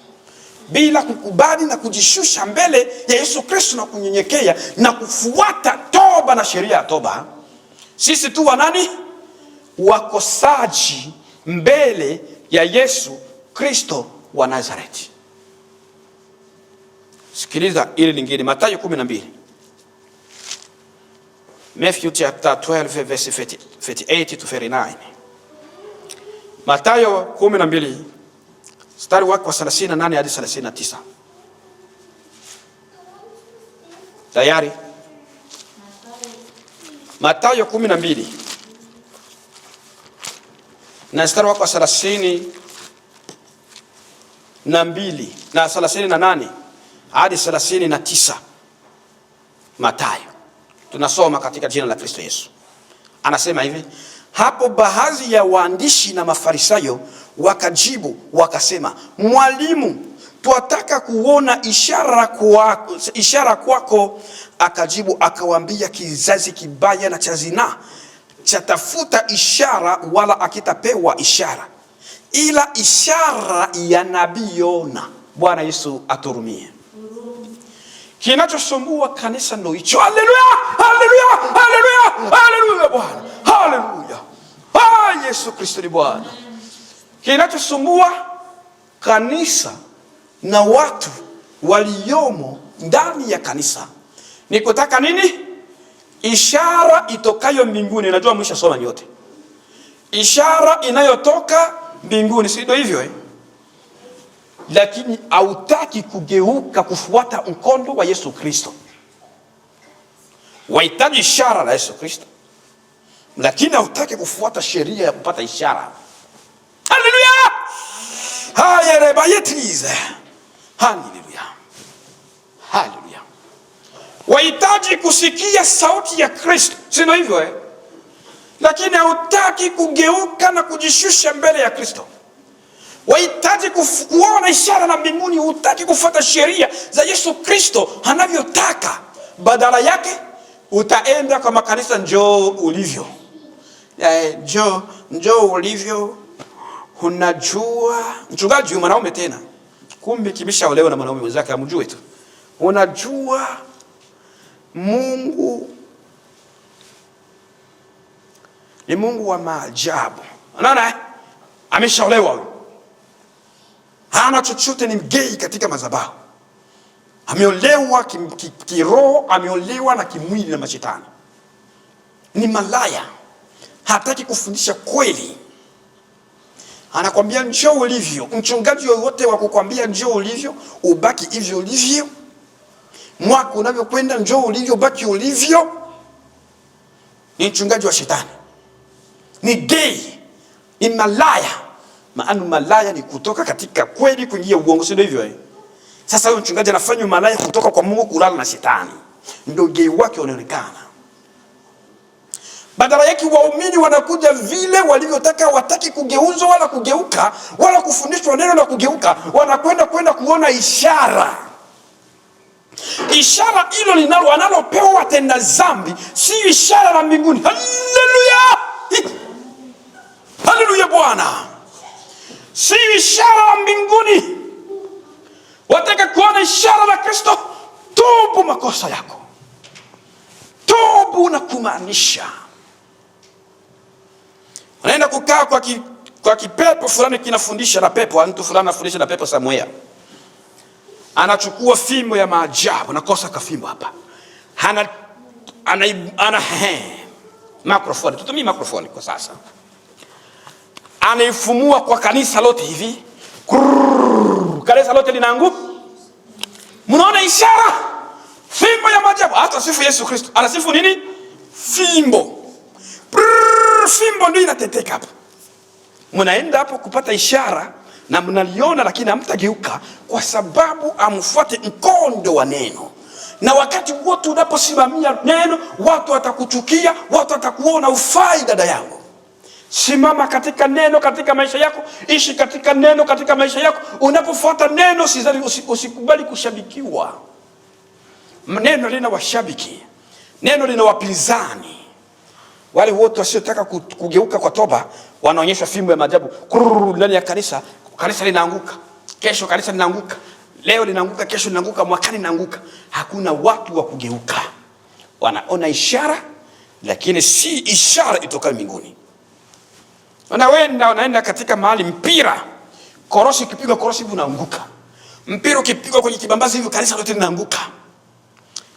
Bila kukubali na kujishusha mbele ya Yesu Kristo na kunyenyekea na kufuata toba na sheria ya toba, sisi tu wanani? Wakosaji mbele ya Yesu Kristo wa Nazareti. Sikiliza ili lingine, Mathayo 12. Matthew chapter 12 verse 38 to 39. Mathayo 12 mstari wake wa 38 hadi 39. Tayari? Mathayo 12 na mstari wake wa 32 na 38 hadi 39. Mathayo. Tunasoma katika jina la Kristo Yesu. Anasema hivi, hapo baadhi ya waandishi na Mafarisayo wakajibu wakasema, Mwalimu, twataka kuona ishara kwako. Akajibu akawaambia, kizazi kibaya na cha zinaa chatafuta ishara, wala akitapewa ishara ila ishara ya nabii Yona. Bwana Yesu aturumie. Kinachosumbua kanisa ndio hicho. Haleluya! Haleluya! Haleluya! Haleluya Bwana. Haleluya. Yesu Kristo ni Bwana. Kinachosumbua kanisa na watu waliomo ndani ya kanisa ni kutaka nini? Ishara itokayo mbinguni. Najua mshasoma nyote. Ishara inayotoka mbinguni, si ndio hivyo Lakini hautaki kugeuka kufuata mkondo wa Yesu Kristo. Wahitaji ishara la Yesu Kristo, lakini hautaki kufuata sheria ya kupata ishara. Haleluya! Hayerebayetize. Haleluya. Haleluya. Wahitaji kusikia sauti ya Kristo, sio hivyo Lakini hautaki kugeuka na kujishusha mbele ya Kristo. Wahitaji kuona ishara na mbinguni, hutaki kufuata sheria za Yesu Kristo anavyotaka. Badala yake utaenda kwa makanisa, njoo ulivyo. Njoo ulivyo. Unajua mchungaji mwanaume tena, kumbe kimeshaolewa na mwanaume wenzake, amjue tu. Unajua Mungu ni Mungu wa maajabu. Unaona ameshaolewa huyo. Hana chochote, ni mgei katika madhabahu. Ameolewa kiroho, ameolewa na kimwili na mashetani. Ni malaya. Hataki kufundisha kweli. Anakwambia njoo ulivyo. Mchungaji yoyote wa kukwambia njoo ulivyo, ubaki hivyo ulivyo. Mwaka unavyokwenda, njoo ulivyo, baki ulivyo. Ni mchungaji wa shetani. Ni gay. Ni malaya. Maana malaya ni kutoka katika kweli kuingia uongo, sio hivyo Sasa huyo mchungaji anafanya malaya kutoka kwa Mungu kulala na shetani. Ndio gay wake unaonekana. Badala yake waumini wanakuja vile walivyotaka, wataki kugeuzwa wala kugeuka wala kufundishwa neno na kugeuka. Wanakwenda kuona ishara. Ishara hilo linalo wanalopewa watenda dhambi, si ishara la mbinguni. Haleluya! Haleluya Bwana. Si ishara la mbinguni. Wataka kuona ishara la Kristo? Tubu makosa yako. Tobu na kumaanisha anaenda kukaa kwa kipepo fulani kinafundisha na pepo, mtu fulani anafundisha na pepo somewhere. Anachukua fimbo ya maajabu, nakosa kafimbo hapa. Ana microphone, tutumie microphone kwa sasa. Anaifumua kwa kanisa lote hivi. Kanisa lote linaanguka. Mnaona ishara? Fimbo ya maajabu. Hata sifu Yesu Kristo. Anasifu nini? Fimbo. Fimbo ndio inateteka hapo. Mnaenda hapo kupata ishara na mnaliona, lakini hamtageuka kwa sababu amfuate mkondo wa neno. Na wakati wote unaposimamia neno, watu watakuchukia, watu watakuona ufai. Dada yangu, simama katika neno katika maisha yako, ishi katika neno katika maisha yako. Unapofuata neno, usikubali kushabikiwa. Neno lina washabiki, neno lina wapinzani. Wale wote wasiotaka kugeuka kwa toba wanaonyeshwa fimbo ya maajabu ndani ya kanisa. Kanisa linaanguka, kesho kanisa linaanguka, leo linaanguka, kesho linaanguka, mwakani linaanguka. Hakuna watu wa kugeuka. Wanaona ishara, lakini si ishara itoka mbinguni. Wanaenda katika mahali mpira, korosi ikipigwa korosi hivi unaanguka. Mpira ukipigwa kwenye kibambazi hivi kanisa lote linaanguka.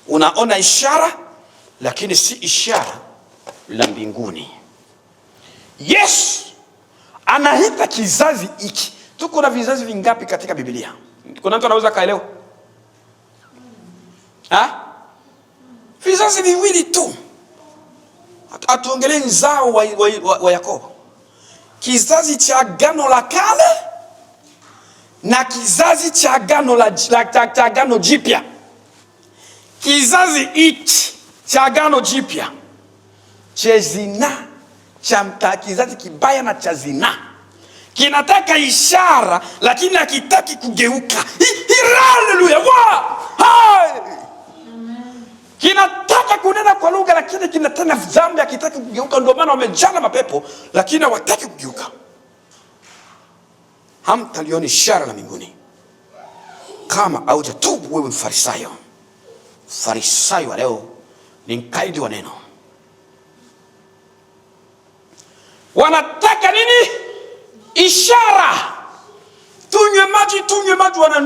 Unaona ishara, lakini si ishara la mbinguni. Yesu anaita kizazi hiki. Tuko na vizazi vingapi katika Biblia? Kuna mtu anaweza kaelewa? Vizazi viwili tu. Atuongelee uzao wa Yakobo. Kizazi cha Agano la Kale na kizazi cha Agano Jipya. Kizazi hiki cha Agano Jipya cha zina, cha kizazi kibaya na cha zina, kinataka ishara lakini hakitaki kugeuka. Haleluya! Kinataka kunena kwa lugha lakini kinatenda dhambi, hakitaki kugeuka. Ndio maana wamejana mapepo lakini hawataki kugeuka. Hamtaliona ishara la mbinguni kama haujatubu. Wewe mfarisayo, Farisayo wa leo ni mkaidi wa neno. Wanataka nini? Ishara. Tunywe maji,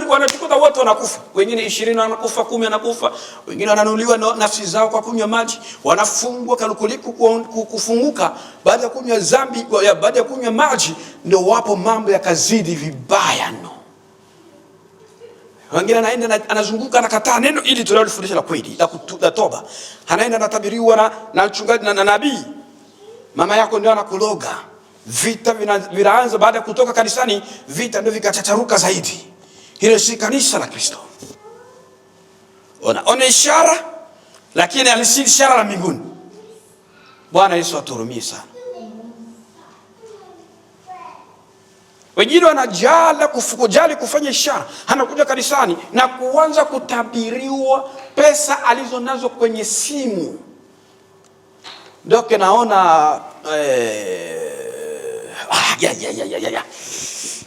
wanachukua watu wanakufa. Wengine 20 wanakufa, 10 wanakufa. Wengine wananuliwa nafsi zao kwa kunywa maji. Wanafungwa kalukuliku kufunguka baada ya kunywa dhambi, baada ya kunywa maji ndio wapo mambo yakazidi vibaya no. Wengine anaenda anazunguka anakataa neno ili tunalofundisha la kweli la toba. Anaenda anatabiriwa na mchungaji na nabii. Mama yako ndio anakuloga. Vita vinaanza baada ya kutoka kanisani, vita ndio vikachacharuka zaidi. Hilo si kanisa la Kristo. Ona ishara lakini alisi ishara la mbinguni. Bwana Yesu aturumie sana. Wengine wanajali kufanya ishara. Anakuja kanisani na kuanza kutabiriwa pesa alizonazo kwenye simu. Ndio naona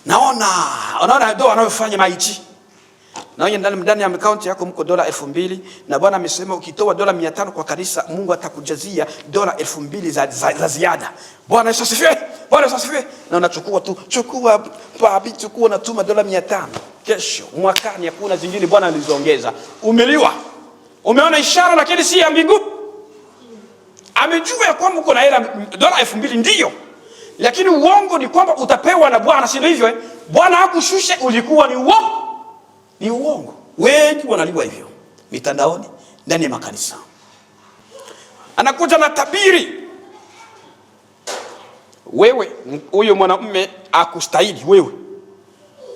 Naona ndio wanaofanya maiti. Naona ndani ya account yako mko $2000 na Bwana amesema ukitoa $500 kwa kanisa Mungu atakujazia $2000 za ziada. Bwana Yesu asifiwe. Bwana Yesu asifiwe. Na unachukua tu, chukua natuma $500. Kesho mwakani hakuna zingine Bwana alizoongeza. Umeliwa. Umeona ishara lakini si ya mbinguni. Amejua kwamba uko na hela $2000 ndio. Lakini uongo ni kwamba utapewa na Bwana, si hivyo? Bwana hakushusha, ulikuwa ni uongo. Ni uongo. Wengi wanaliwa hivyo mitandaoni, ndani ya makanisa. Anakuja na tabiri. Wewe huyo mwanamume akustahili wewe.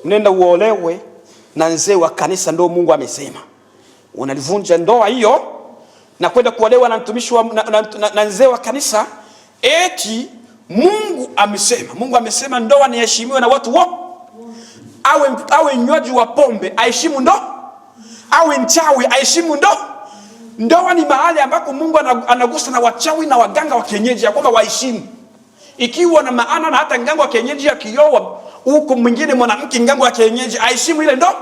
Nenda uolewe na mzee wa kanisa, ndio Mungu amesema. Unalivunja ndoa hiyo na kwenda kuolewa na mtumishi na mzee wa kanisa eti Mungu amesema ndoa niheshimiwe na watu wote. Awe nywaji wa pombe aheshimu ndoa, awe mchawi aheshimu ndoa. Ndoa ni mahali ambako Mungu anagusa na wachawi na waganga wa kienyeji ya kwamba waheshimu. Ikiwa na maana na hata nganga wa kienyeji akioa huko mwingine mwanamke nganga wa kienyeji aheshimu ile ndoa,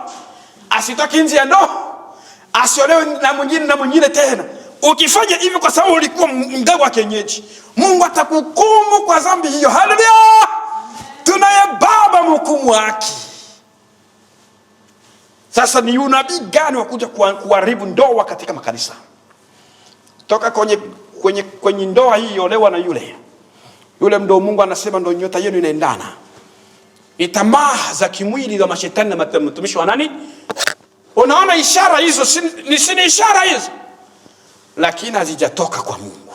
asitoki nje ya ndoa, asiolewe na mwingine tena. Ukifanya hivyo kwa sababu ulikuwa mganga wa kienyeji, Mungu atakuhukumu kwa dhambi hiyo. Haleluya! Tunaye Baba mhukumu haki. Sasa ni unabii gani wakuja kuharibu ndoa katika makanisa? Toka kwenye ndoa hii olewa na yule ndo Mungu anasema ndo nyota yenu inaendana. Tamaa za kimwili za mashetani na mtumishi wa nani? Unaona ishara hizo ni ishara hizo, lakini hazijatoka kwa Mungu.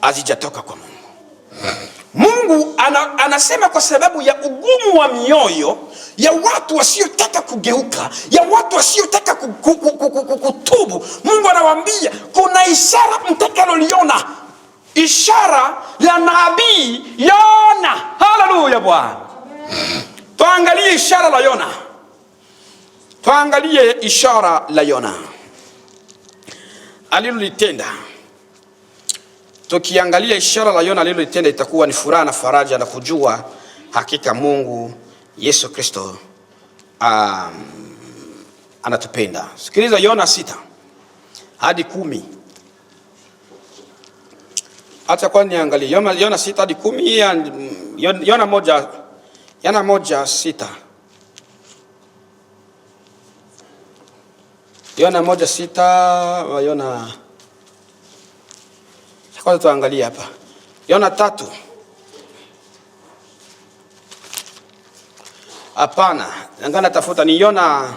Hazijatoka kwa Mungu. Mungu anasema kwa sababu ya ugumu wa mioyo ya watu wasiotaka kugeuka, ya watu wasiotaka kutubu. Mungu anawaambia kuna ishara mtakaloliona, ishara ya nabii Yona. Haleluya Bwana. Tuangalie ishara la Yona. Tuangalie ishara la Yona alilolitenda. Tukiangalia ishara la Yona alilolitenda, itakuwa ni furaha na faraja na kujua hakika Mungu Yesu Kristo anatupenda. Sikiliza Yona 6-10. Acha kwa niangalie Yona 6-10. Yona 1:6. Yona 1:6. Yona kwanza tuangalie hapa. Yona 3. Hapana, ngana tafuta ni Yona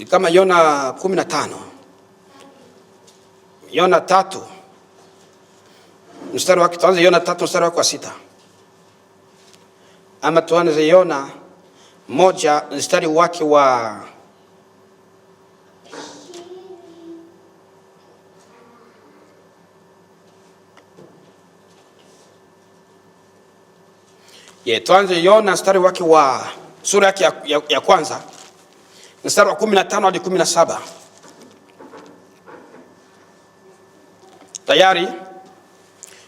kama Yona 15. Yona 3 mstari wake, tuanze Yona 3 mstari wake wa 6. Ama tuanze Yona 1 mstari wake wa tuanze Yona mstari wake wa sura yake ya kwanza mstari wa 15 hadi 17. Tayari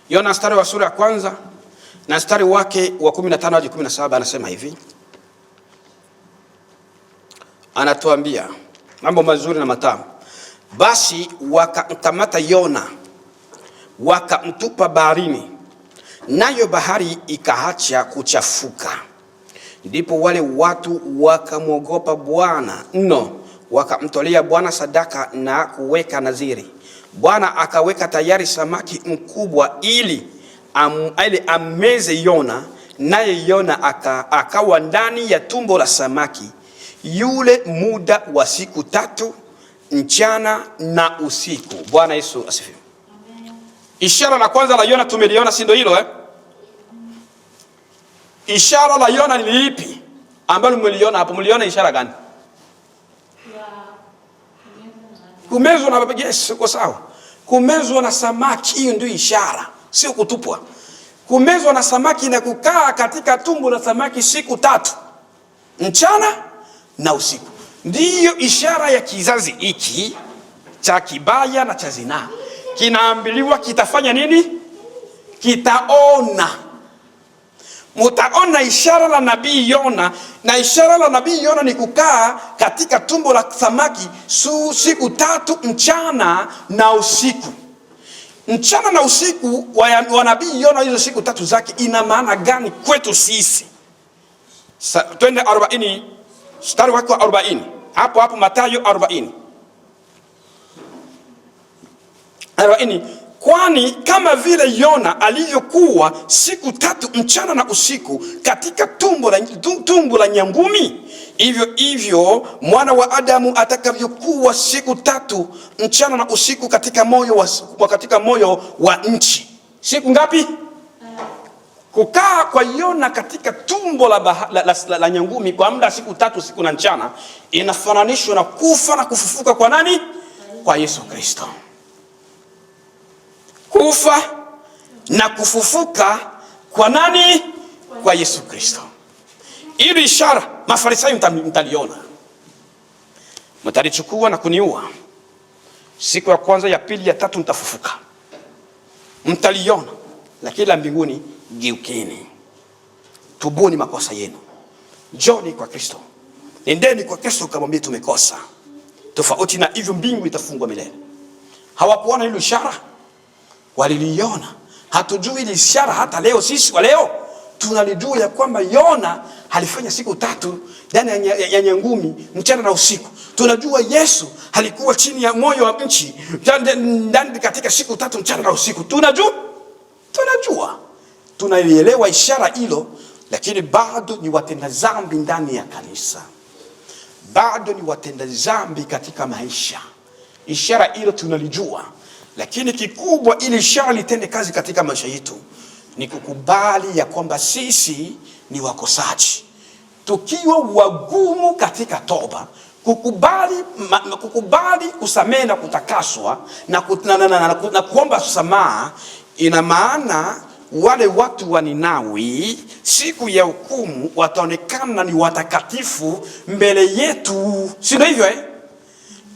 Yona mstari wa sura ya kwanza na mstari wake wa 15 hadi 17 anasema hivi. Anatuambia mambo mazuri na matamu. Basi wakamkamata Yona wakamtupa baharini, nayo bahari ikaacha kuchafuka. Ndipo wale watu wakamwogopa Bwana mno, wakamtolea Bwana sadaka na kuweka nadhiri. Bwana akaweka tayari samaki mkubwa ili ameze Yona, naye Yona akawa ndani ya tumbo la samaki yule muda wa siku 3 mchana na usiku. Bwana Yesu asifiwe. Ishara la kwanza la Yona tumeliona, si ndio hilo Ishara la Yona ni lipi ambalo mmeliona hapo? Mliona ishara gani? Kumezwa na baba. Yes, uko sawa. Kumezwa na samaki, hiyo ndio ishara, sio kutupwa. Kumezwa na samaki na kukaa katika tumbo la samaki siku 3 mchana na usiku. Ndiyo ishara ya kizazi hiki cha kibaya na cha zinaa. Kinaambiliwa kitafanya nini? Kitaona. Mutaona ishara la nabii Yona, na ishara la nabii Yona ni kukaa katika tumbo la samaki siku 3 mchana na usiku. Mchana na usiku wa nabii Yona, hizo siku 3 zake ina maana gani kwetu sisi? Twende 40 mstari wake wa 40. Hapo Mathayo 40. Kwani kama vile Yona alivyokuwa siku 3 mchana na usiku katika tumbo la nyangumi, hivyo mwana wa Adamu atakavyokuwa siku 3 mchana na usiku katika moyo wa nchi. Siku ngapi? Kukaa kwa Yona katika tumbo la nyangumi kwa muda siku 3 usiku na mchana inafananishwa na kufa na kufufuka kwa nani? Kwa Yesu Kristo. Kufa na kufufuka kwa nani? Kwa Yesu Kristo. Ili ishara Mafarisayo mtaliona, mtalichukua na kuniua. Siku ya kwanza, ya pili, ya 3 mtafufuka. Mtaliona, lakini la mbinguni geukeni. tubuni makosa yenu, njoni kwa Kristo, nendeni kwa Kristo kamwambie tumekosa. Tofauti na hivyo mbingu itafungwa milele. Hawakuona ile ishara, waliliona. Hatujui ile ishara hata leo. Sisi wa leo tunalijua ya kwamba Yona alifanya siku 3 ndani ya nyangumi mchana na usiku. Tunajua Yesu alikuwa chini ya moyo wa nchi ndani katika siku 3 mchana na usiku. Tunajua tunalielewa ishara hilo, lakini bado ni watenda dhambi ndani ya kanisa, bado ni watenda dhambi katika maisha. Ishara hilo tunalijua, lakini kikubwa ili ishara litende kazi katika maisha yetu ni kukubali ya kwamba sisi ni wakosaji, tukiwa wagumu katika toba, kukubali kusamehe na kutakaswa na kuomba samaha. Ina maana wale watu wa Ninawi siku ya hukumu wataonekana ni watakatifu mbele yetu, si ndio hivyo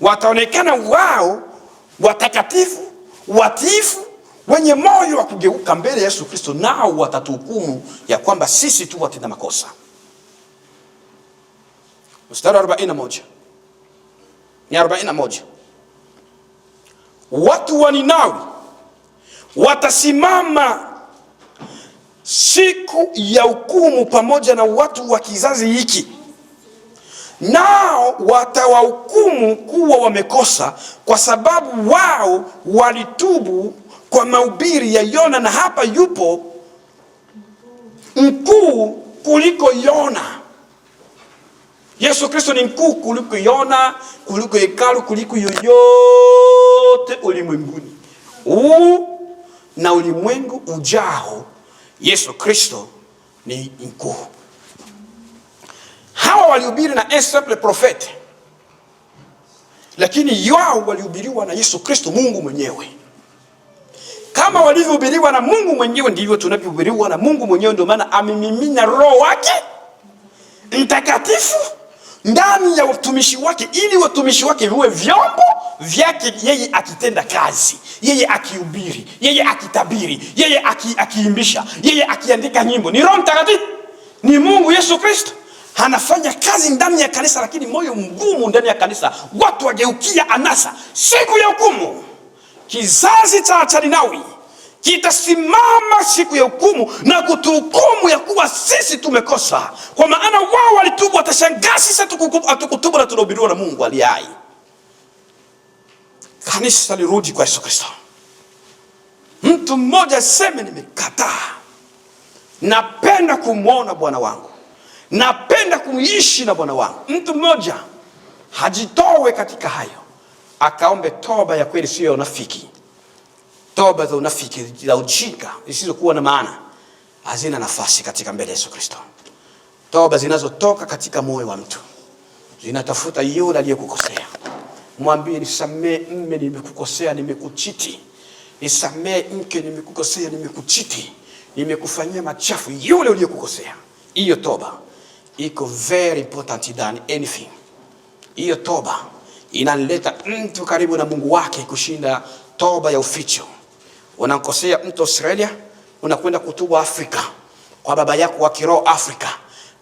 Wataonekana wao watakatifu, watiifu, wenye moyo wa kugeuka mbele ya Yesu Kristo, nao watatuhukumu ya kwamba sisi tu watenda makosa. Mstari 41. Ni 41. Watu wa Ninawi watasimama siku ya hukumu pamoja na watu wa kizazi hiki, nao watawahukumu kuwa wamekosa, kwa sababu wao walitubu kwa mahubiri ya Yona. Na hapa yupo mkuu kuliko Yona. Yesu Kristo ni mkuu kuliko Yona, kuliko hekalu, kuliko yoyote ulimwenguni. Na ulimwengu ujao, Yesu Kristo ni mkuu. Hawa walihubiri na un simple prophète, lakini yao walihubiriwa na Yesu Kristo, Mungu mwenyewe. Kama walivyohubiriwa na Mungu mwenyewe, ndivyo tunavyohubiriwa na Mungu mwenyewe. Ndio maana amemimina Roho wake Mtakatifu ndani ya watumishi wake, ili watumishi wake viwe vyombo vyake, yeye akitenda kazi, yeye akihubiri, yeye akitabiri, yeye akiimbisha, yeye akiandika nyimbo. Ni Roho Mtakatifu, ni Mungu Yesu Kristo anafanya kazi ndani ya kanisa, lakini moyo mgumu ndani ya kanisa. Watu wageukia anasa. Siku ya hukumu, kizazi cha Ninawi kitasimama siku ya hukumu na kutuhukumu ya kuwa sisi tumekosa, kwa maana wao walitubu. Watashangaa sisi hatukutubu na tunahubiriwa na Mungu aliye hai. Kanisa lirudi kwa Yesu Kristo. Mtu mmoja aseme nimekataa, napenda kumwona Bwana wangu, napenda kuishi na Bwana wangu. Mtu mmoja hajitowe katika hayo, akaombe toba ya kweli, sio unafiki. Toba za unafiki, za ujinga, zisizokuwa na maana, hazina nafasi katika mbele ya Yesu Kristo. Toba zinazotoka katika moyo wa mtu, zinatafuta yule aliyekukosea. Mwambie, nisamee mme, nimekukosea, nimekuchiti. Nisamee mke, nimekukosea, nimekuchiti, nimekufanyia machafu. Yule uliyekukosea, hiyo toba iko very important than anything. Hiyo toba inaleta mtu karibu na Mungu wake kushinda toba ya uficho. Unakosea mtu Australia, unakwenda kutubu Afrika kwa baba yako wa kiroho Afrika.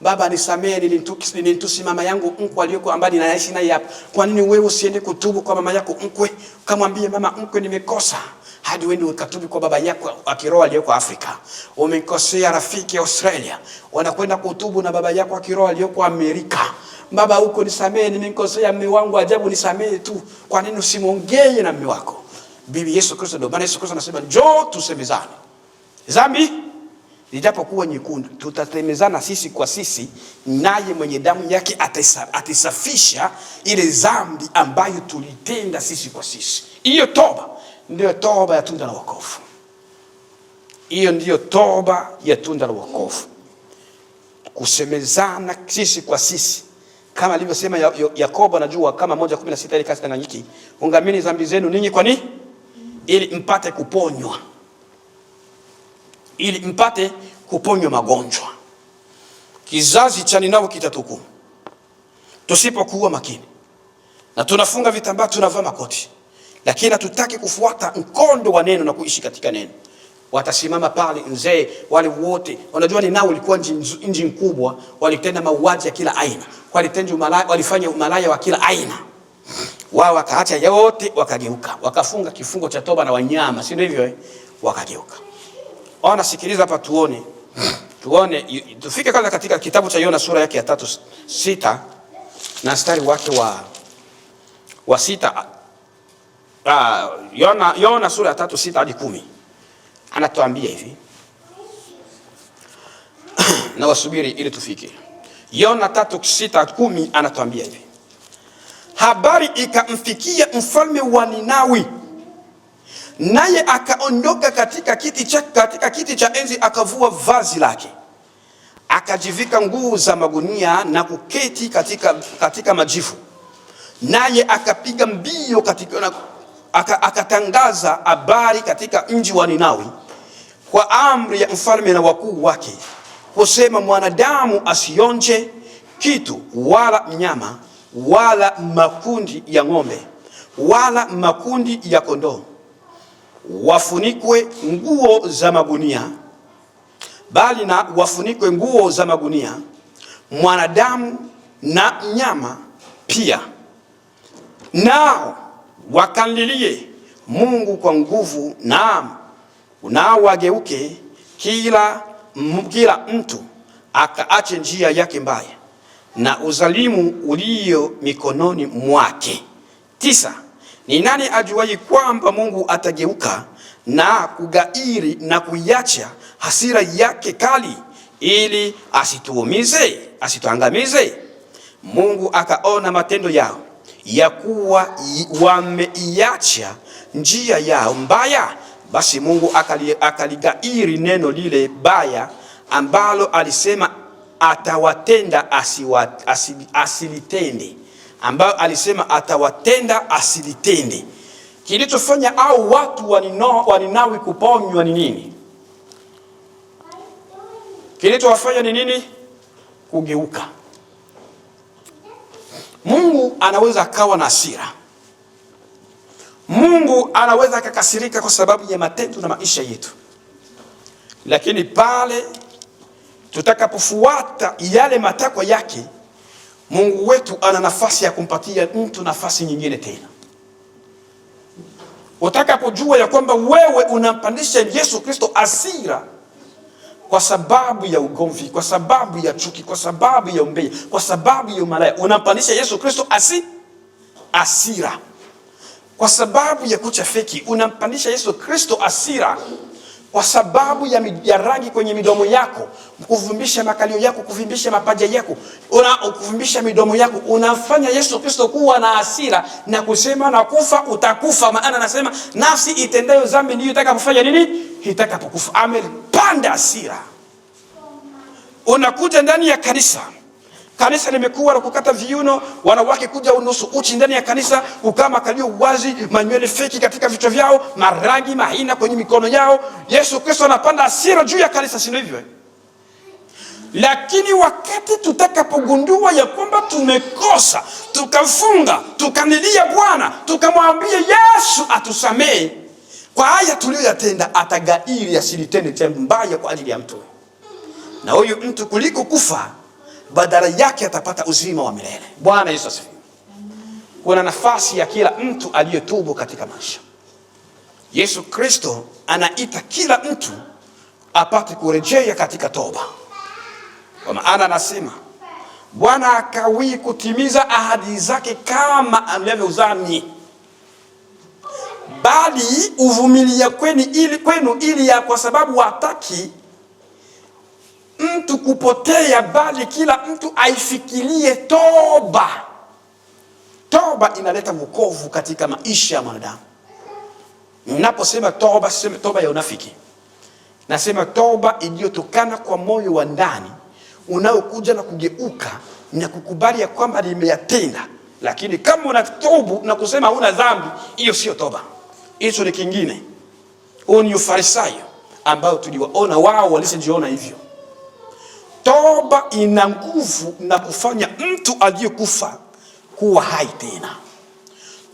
Baba, nisamee, nilinitusi mama yangu mkwe aliyoko ambali naishi naye hapa. Kwa nini wewe usiende kutubu kwa mama yako mkwe? Kamwambie, mama mkwe, nimekosa. Hadi wewe ukatubu kwa baba yako wa kiroho aliyoko Afrika. Umekosea rafiki Australia, unakwenda kutubu na baba yako wa kiroho aliyoko Amerika. Baba, huko nisamee, nimekosea mume wangu, ajabu nisamee tu. Kwa nini usimongee na mume wako? Bibi Yesu Kristo, ndio maana Yesu Kristo anasema njoo tusemezane. Dhambi ijapokuwa nyekundu, tutasemezana sisi kwa sisi, naye mwenye damu yake atasafisha ile dhambi ambayo tulitenda sisi kwa sisi. Hiyo toba ndio toba ya tunda la wokovu. Hiyo ndio toba ya tunda la wokovu. Kusemezana sisi kwa sisi. Kama alivyosema Yakobo, anajua kama 1:16 ile kasi Tanganyiki, ungameni dhambi zenu ninyi kwa nini? Ili mpate kuponywa. Ili mpate kuponywa magonjwa. Kizazi cha Ninawi kitatuhukumu tusipokuwa makini. Na tunafunga vitambaa, tunavaa makoti, lakini hatutaki kufuata mkondo wa neno na kuishi katika neno. Watasimama pale mzee, wale wote. Unajua Ninawi ulikuwa mji mkubwa, walitenda mauaji ya kila aina, walifanya umalaya wa kila aina. Wao wakaacha yote, wakageuka, wakafunga kifungo cha toba na wanyama, si ndivyo? Wakageuka. Ona, sikiliza hapa tuone tufike kwanza katika kitabu cha Yona sura yake ya 3:6 na mstari wake wa 6. Yona sura ya 3:6 hadi 10. Anatuambia hivi na wasubiri ili tufike. Yona 3:6-10 anatuambia hivi: habari ikamfikia mfalme wa Ninawi, naye akaondoka katika kiti cha enzi, akavua vazi lake, akajivika nguo za magunia na kuketi katika majivu, naye akapiga mbio akatangaza habari katika mji wa Ninawi kwa amri ya mfalme na wakuu wake, kusema, mwanadamu asionje kitu wala mnyama wala makundi ya ng'ombe wala makundi ya kondoo, wafunikwe nguo za magunia, bali na wafunikwe nguo za magunia mwanadamu na mnyama pia, nao wakamlilie Mungu kwa nguvu, nao wageuke kila mtu akaache njia yake mbaya na uzalimu ulio mikononi mwake. 9. Ni nani ajuaye kwamba Mungu atageuka na kugairi na kuiacha hasira yake kali, ili asituangamize? Mungu akaona matendo yao, ya kuwa wameiacha njia yao mbaya, basi Mungu akaligairi neno lile baya ambalo alisema atawatenda asilitende, ambayo alisema atawatenda asilitende. Kilichofanya au watu wa Ninawi kuponywa ni nini? Kilichowafanya ni nini? Kugeuka. Mungu anaweza akawa na hasira. Mungu anaweza akakasirika kwa sababu ya matendo na maisha yetu, lakini pale tutakapofuata yale matakwa yake, Mungu wetu ana nafasi ya kumpatia mtu nafasi nyingine tena. Utakapojua ya kwamba wewe unampandisha Yesu Kristo hasira kwa sababu ya ugomvi, kwa sababu ya chuki, kwa sababu ya umbea, kwa sababu ya umalaya, unampandisha Yesu Kristo hasira. Kwa sababu ya kucha feki, unampandisha Yesu Kristo hasira. Kwa sababu ya rangi kwenye midomo yako, kuvumbisha makalio yako, kuvimbisha mapaja yako, kuvumbisha midomo yako, unafanya Yesu Kristo kuwa na hasira na kusema, na kufa utakufa. Maana anasema nafsi itendayo dhambi ndiyo itakapofanya nini? Itakapokufa. Amepanda hasira. Unakuja ndani ya kanisa limekuwa la kukata viuno, wanawake kuja unusu uchi ndani ya kanisa, kukaa makalio wazi, manywele feki katika vichwa vyao, marangi mahina kwenye mikono yao. Yesu Kristo anapanda hasira juu ya kanisa, si ndivyo? Lakini wakati tutakapogundua ya kwamba tumekosa, tukafunga, tukanilia Bwana, tukamwambia Yesu atusamee kwa haya tuliyoyatenda, atagairi asilitende tena mbaya kwa ajili ya mtu, na huyu mtu kuliko kufa, badala yake atapata uzima wa milele. Bwana Yesu asifiwe. Kuna nafasi ya kila mtu aliyetubu katika maisha. Yesu Kristo anaita kila mtu apate kurejea katika toba. Kwa maana anasema, Bwana hakawii kutimiza ahadi zake kama alivyodhani, bali uvumilia kwenu ili ya kwa sababu hataki mtu kupotea, bali kila mtu aifikirie toba. Toba inaleta wokovu katika maisha ya mwanadamu. Ninaposema toba, sisemi toba ya unafiki. Nasema toba iliyotokana kwa moyo wa ndani, unaokuja na kugeuka na kukubali ya kwamba nimeyatenda. Lakini kama unatubu na kusema huna dhambi, hiyo sio toba. Hicho ni kingine. Huo ni ufarisayo ambao tuliwaona wao walijiona hivyo. Toba ina nguvu na kufanya mtu aliyekufa kuwa hai tena.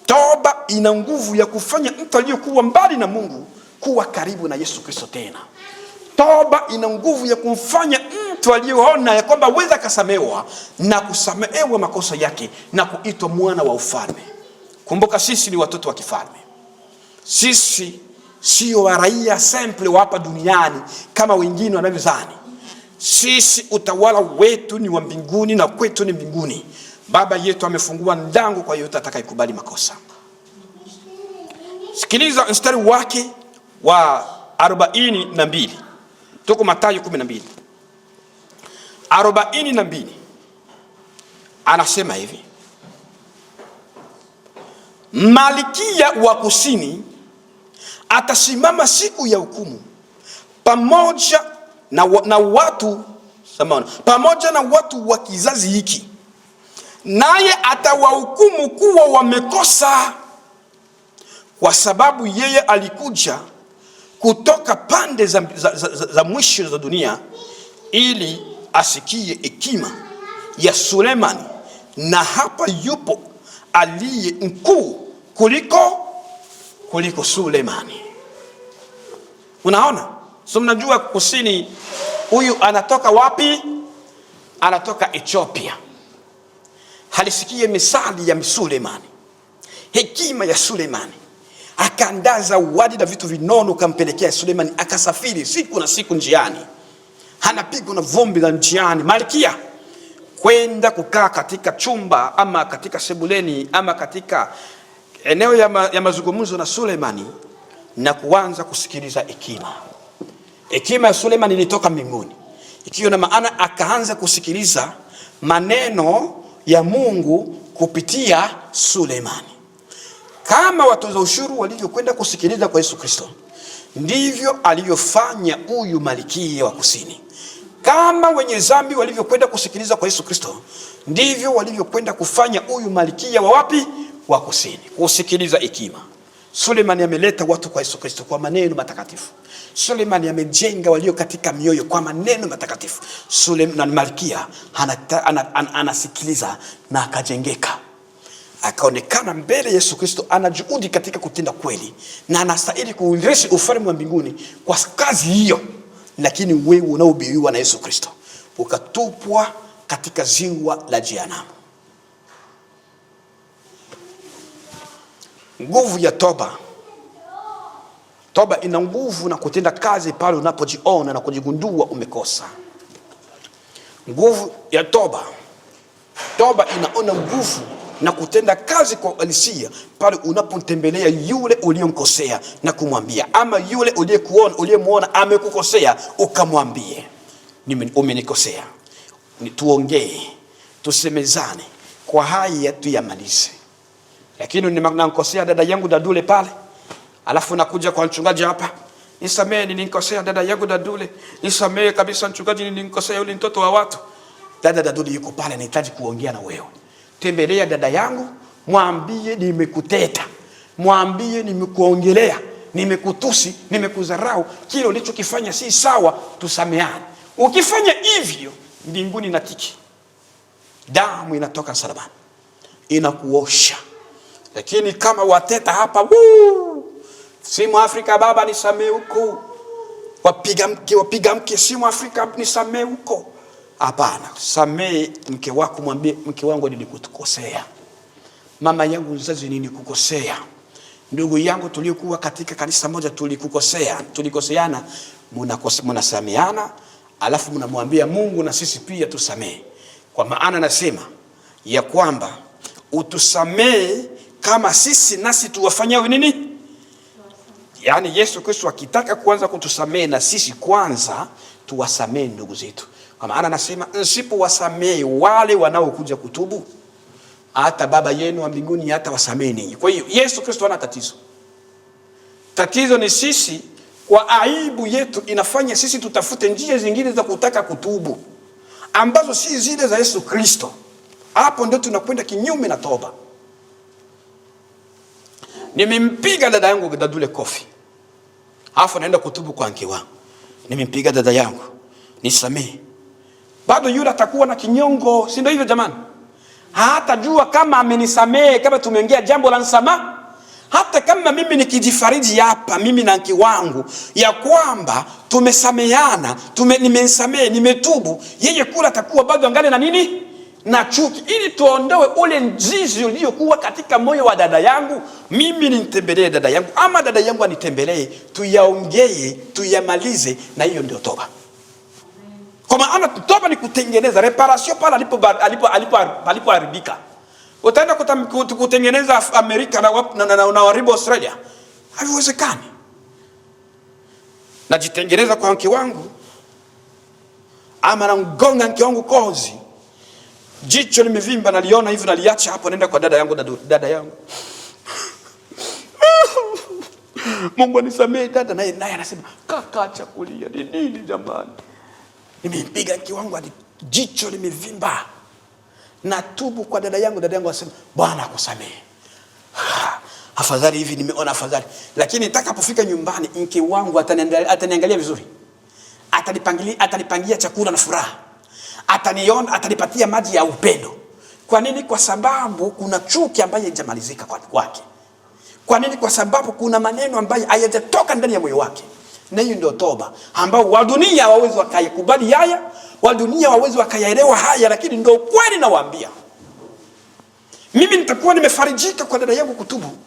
Toba ina nguvu ya kufanya mtu aliyekuwa mbali na Mungu kuwa karibu na Yesu Kristo tena. Toba ina nguvu ya kumfanya mtu aliyeona ya kwamba weza kasamewa na kusamehewa makosa yake na kuitwa mwana wa ufalme. Kumbuka sisi ni watoto wa kifalme. Sisi sio raia simple wa hapa duniani kama wengine wanavyodhani. Sisi utawala wetu ni wa mbinguni na kwetu ni mbinguni. Baba yetu amefungua mlango kwa yote atakayekubali makosa. Sikiliza mstari wake wa 42. Tuko Mathayo 12. 42. Anasema hivi: Malkia wa kusini atasimama siku ya hukumu pamoja na watu wa kizazi hiki, naye atawahukumu kuwa wamekosa, kwa sababu yeye alikuja kutoka pande za mwisho za dunia ili asikie hekima ya Sulemani, na hapa yupo aliye mkuu kuliko Sulemani. Unaona? So mnajua kusini huyu anatoka wapi? Anatoka Ethiopia. Halisikie misali ya Sulemani, hekima ya Sulemani. Akaandaza zawadi na vitu vinono kampelekea Sulemani, akasafiri siku na siku njiani. Hanapigwa na vumbi la njiani. Malkia kwenda kukaa katika chumba ama katika sebuleni ama katika eneo ya mazungumzo na Sulemani na kuanza kusikiliza hekima. Hekima ya Sulemani ilitoka mbinguni. Ikiwa na maana akaanza kusikiliza maneno ya Mungu kupitia Sulemani. Kama watoza ushuru walivyokwenda kusikiliza kwa Yesu Kristo, ndivyo alivyofanya huyu malkia wa kusini. Kama wenye dhambi walivyokwenda kusikiliza kwa Yesu Kristo, ndivyo walivyokwenda kufanya huyu malkia wa wapi? Wa kusini, kusikiliza hekima. Sulemani ameleta watu kwa Yesu Kristo kwa maneno matakatifu. Sulemani amejenga walio katika mioyo kwa maneno matakatifu. Sulemani malkia anasikiliza na akajengeka. Akaonekana mbele ya Yesu Kristo ana juhudi katika kutenda kweli na anastahili kuurithi ufalme wa mbinguni kwa kazi hiyo. Lakini wewe unaohubiriwa na Yesu Kristo ukatupwa katika ziwa la jehanamu. Nguvu ya toba. Toba ina nguvu na kutenda kazi pale unapojiona na kujigundua umekosa. Nguvu ya toba. Toba inaona nguvu na kutenda kazi kwa uhalisia pale unapomtembelea yule uliyemkosea na kumwambia, ama yule uliyemuona amekukosea ukamwambie, umenikosea, tuongee, tusemezane kwa haya tuyamalize. Lakini ninamkosea dada yangu Dadule pale, alafu nakuja kwa mchungaji hapa, nisamee nilikosea dada yangu Dadule, nisamee kabisa mchungaji nilikosea yule mtoto wa watu. Dada Dadule yuko pale, anahitaji kuongea na wewe. Tembelea dada yangu, mwambie nimekuteta, mwambie nimekuongelea, nimekutusi, nimekudharau, kile ulichokifanya si sawa, tusameane. Ukifanya hivyo, mbinguni natiki, damu inatoka msalabani inakuosha. Lakini kama wateta hapa, simu Afrika baba nisamee huko, wapiga mke simu Afrika nisamee huko. Hapana, samee mke wako, mwambie mke wangu nilikukosea, mama yangu mzazi nilikukosea, ndugu yangu tuliokuwa katika kanisa moja tulikoseana, mnasameana, alafu mnamwambia Mungu na sisi pia tusamee. Kwa maana nasema ya kwamba utusamee kama sisi nasi tuwafanyao nini? Yaani Yesu Kristo akitaka kuanza kutusamee na sisi kwanza tuwasamee ndugu zetu. Kwa maana nasema nsipo wasamee wale wanaokuja kutubu, hata baba yenu wa mbinguni hata wasamee ninyi. Kwa hiyo Yesu Kristo hana tatizo. Tatizo ni sisi, kwa aibu yetu inafanya sisi tutafute njia zingine za kutaka kutubu ambazo si zile za Yesu Kristo. Hapo ndio tunakwenda kinyume na toba. Nimempiga dada yangu Dadule kofi, alafu naenda kutubu kwa mke wangu. Nimempiga dada yangu, nisamee. Bado yule atakuwa na kinyongo, si ndio hivyo jamani? Hatajua kama amenisamee, kama tumeongea jambo la msamaha. Hata kama mimi nikijifariji hapa mimi na mke wangu ya kwamba tumesameheana, nimesamehe, nimetubu, yeye kula atakuwa bado angali na nini? Na chuki. Ili tuondoe ule nzizi uliokuwa katika moyo wa dada yangu, mimi nitembelee dada yangu ama dada yangu anitembelee, tuyaongee, tuyamalize, na hiyo ndio toba. Kwa maana toba ni kutengeneza reparation pale alipoharibika. Utaenda kutengeneza Amerika na haribu Australia? Haiwezekani. Najitengeneza kwa mke wangu ama na mgonga mke wangu kozi, jicho limevimba, naliona hivi, naliacha hapo, naenda kwa dada yangu, dada yangu Mungu anisamehe dada, naye anasema kaka acha kulia, ni nini jamani? Nimempiga mke wangu hadi jicho limevimba, natubu kwa dada yangu anasema Bwana akusamehe. Afadhali hivi, nimeona afadhali. Lakini nitakapofika nyumbani mke wangu ataniangalia vizuri, atanipangia chakula na furaha, ataniona, atanipatia maji ya upendo. Kwa nini? Kwa sababu kuna chuki ambayo haijamalizika kwake. Kwa nini? Kwa sababu kuna maneno ambayo hayajatoka ndani ya moyo wake. Na hiyo ndio toba ambao wa dunia hawawezi wakayakubali haya, wa dunia hawawezi wakayaelewa haya, lakini ndio kweli nawaambia. Mimi nitakuwa nimefarijika kwa dada yangu kutubu,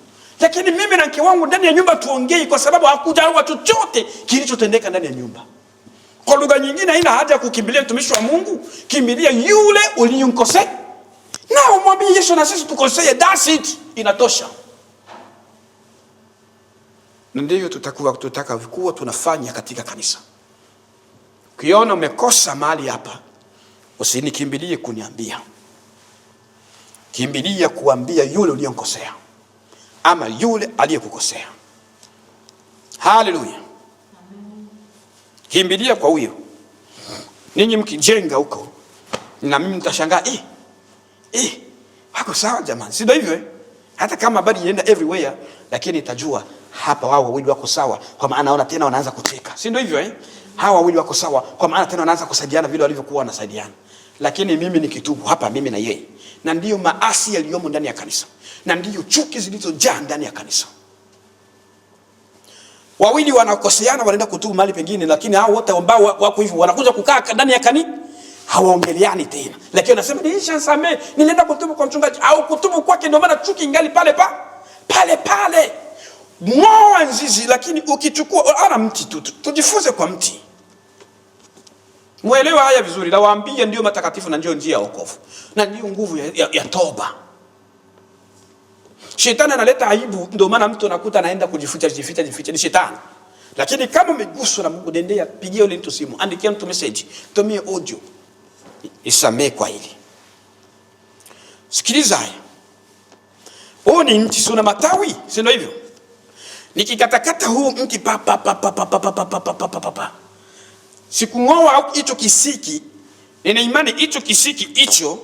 lakini mimi na mke wangu ndani ya nyumba tuongei, kwa sababu hakujawa chochote kilichotendeka ndani ya nyumba. Kwa lugha nyingine, haina haja ya kukimbilia mtumishi wa Mungu, kimbilia yule uliyomkosea na umwambie Yesu, na sisi tukosea, that's it, inatosha. Ndivyo tutaka kuwa tunafanya katika kanisa. Ukiona umekosa mahali hapa, usinikimbilie kuniambia, kimbilia kuambia yule uliyomkosea ama yule aliyekukosea. Haleluya. Kimbilia kwa huyo. Ninyi mkijenga huko, na mimi nitashangaa, wako sawa jamani, si ndio hivyo? Hata kama bado inaenda everywhere, lakini itajua hapa wao wawili wako sawa, kwa maana naona tena wanaanza kucheka, si ndio hivyo? Hawa wawili wako sawa, kwa maana tena wanaanza kusaidiana vile walivyokuwa wanasaidiana. Lakini mimi nikitubu hapa, mimi na yeye, na ndiyo maasi yaliyomo ndani ya kanisa, na ndiyo chuki zilizojaa ndani ya kanisa. Wawili wanakoseana, wanaenda kutubu mahali pengine, lakini hao wote ambao wako hivyo wanakuja kukaa ndani ya kanisa, hawaongeleani tena. Lakini anasema nilishasamehe, nilienda kutubu kwa mchungaji, au kutubu kwake, ndio maana chuki ingali pale pale. Ngoa nzizi. Lakini ukichukua ana mti tujifunze kwa mti. Muelewa haya vizuri, nawaambia ndio matakatifu na ndio njia ya wokovu na ndio nguvu ya toba. Shetani analeta aibu, ndio maana mtu anakuta anaenda kujificha, ni shetani. Lakini kama umeguswa na Mungu, nendea, pigia yule mtu simu, andikia mtu message, tumie audio, isamee kwa hili. Sikiliza haya. Huu ni mti, sio na matawi, si ndio hivyo? Nikikatakata huu mti sikung'oa hicho kisiki, nina imani hicho kisiki hicho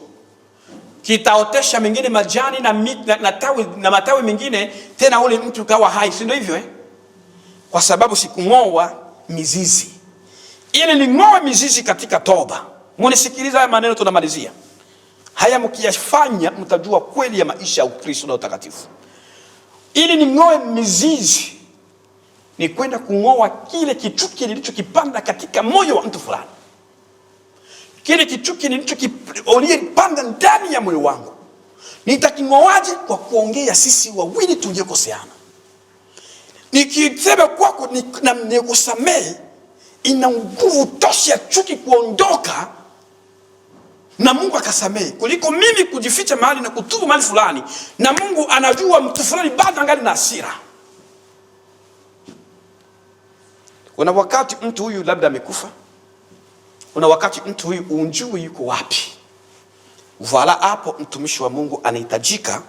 kitaotesha mengine majani na tawi na matawi mengine, tena ule mti ukawa hai, si ndio hivyo? Kwa sababu sikung'oa mizizi. Ili ning'oe mizizi katika toba. Mnisikiliza haya maneno, tunamalizia. Haya mkiyafanya mtajua kweli ya maisha ya Ukristo na utakatifu. Ili ning'oe mizizi ni kwenda kung'oa kile kichuki nilichokipanda katika moyo wa mtu fulani. Kile kichuki nilichokipanda ndani ya moyo wangu, nitaking'oaje? Kwa kuongea sisi wawili tuliokoseana. Nikisema kwako nikusamehe, ina nguvu tosha chuki kuondoka na Mungu akasamehe, kuliko mimi kujificha mahali na kutubu mahali fulani, na Mungu anajua mtu fulani bado angali na hasira. Kuna wakati mtu huyu labda amekufa, kuna wakati mtu huyu unjui yuko wapi. Wala hapo mtumishi wa Mungu anahitajika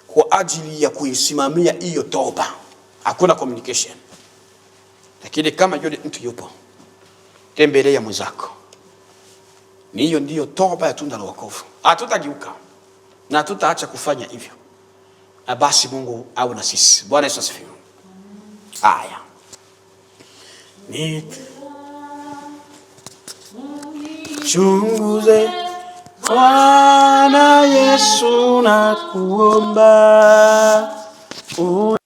kwa ajili ya kuisimamia hiyo toba. Hakuna communication. Lakini kama yule mtu yupo, tembelea mwenzako. Ni hiyo ndiyo toba ya tunda la wokovu. Hatutageuka na hatutaacha kufanya hivyo. Na basi Mungu awe na sisi. Bwana Yesu asifiwe. Haya. Chunguze Bwana Yesu na kuomba, Oh.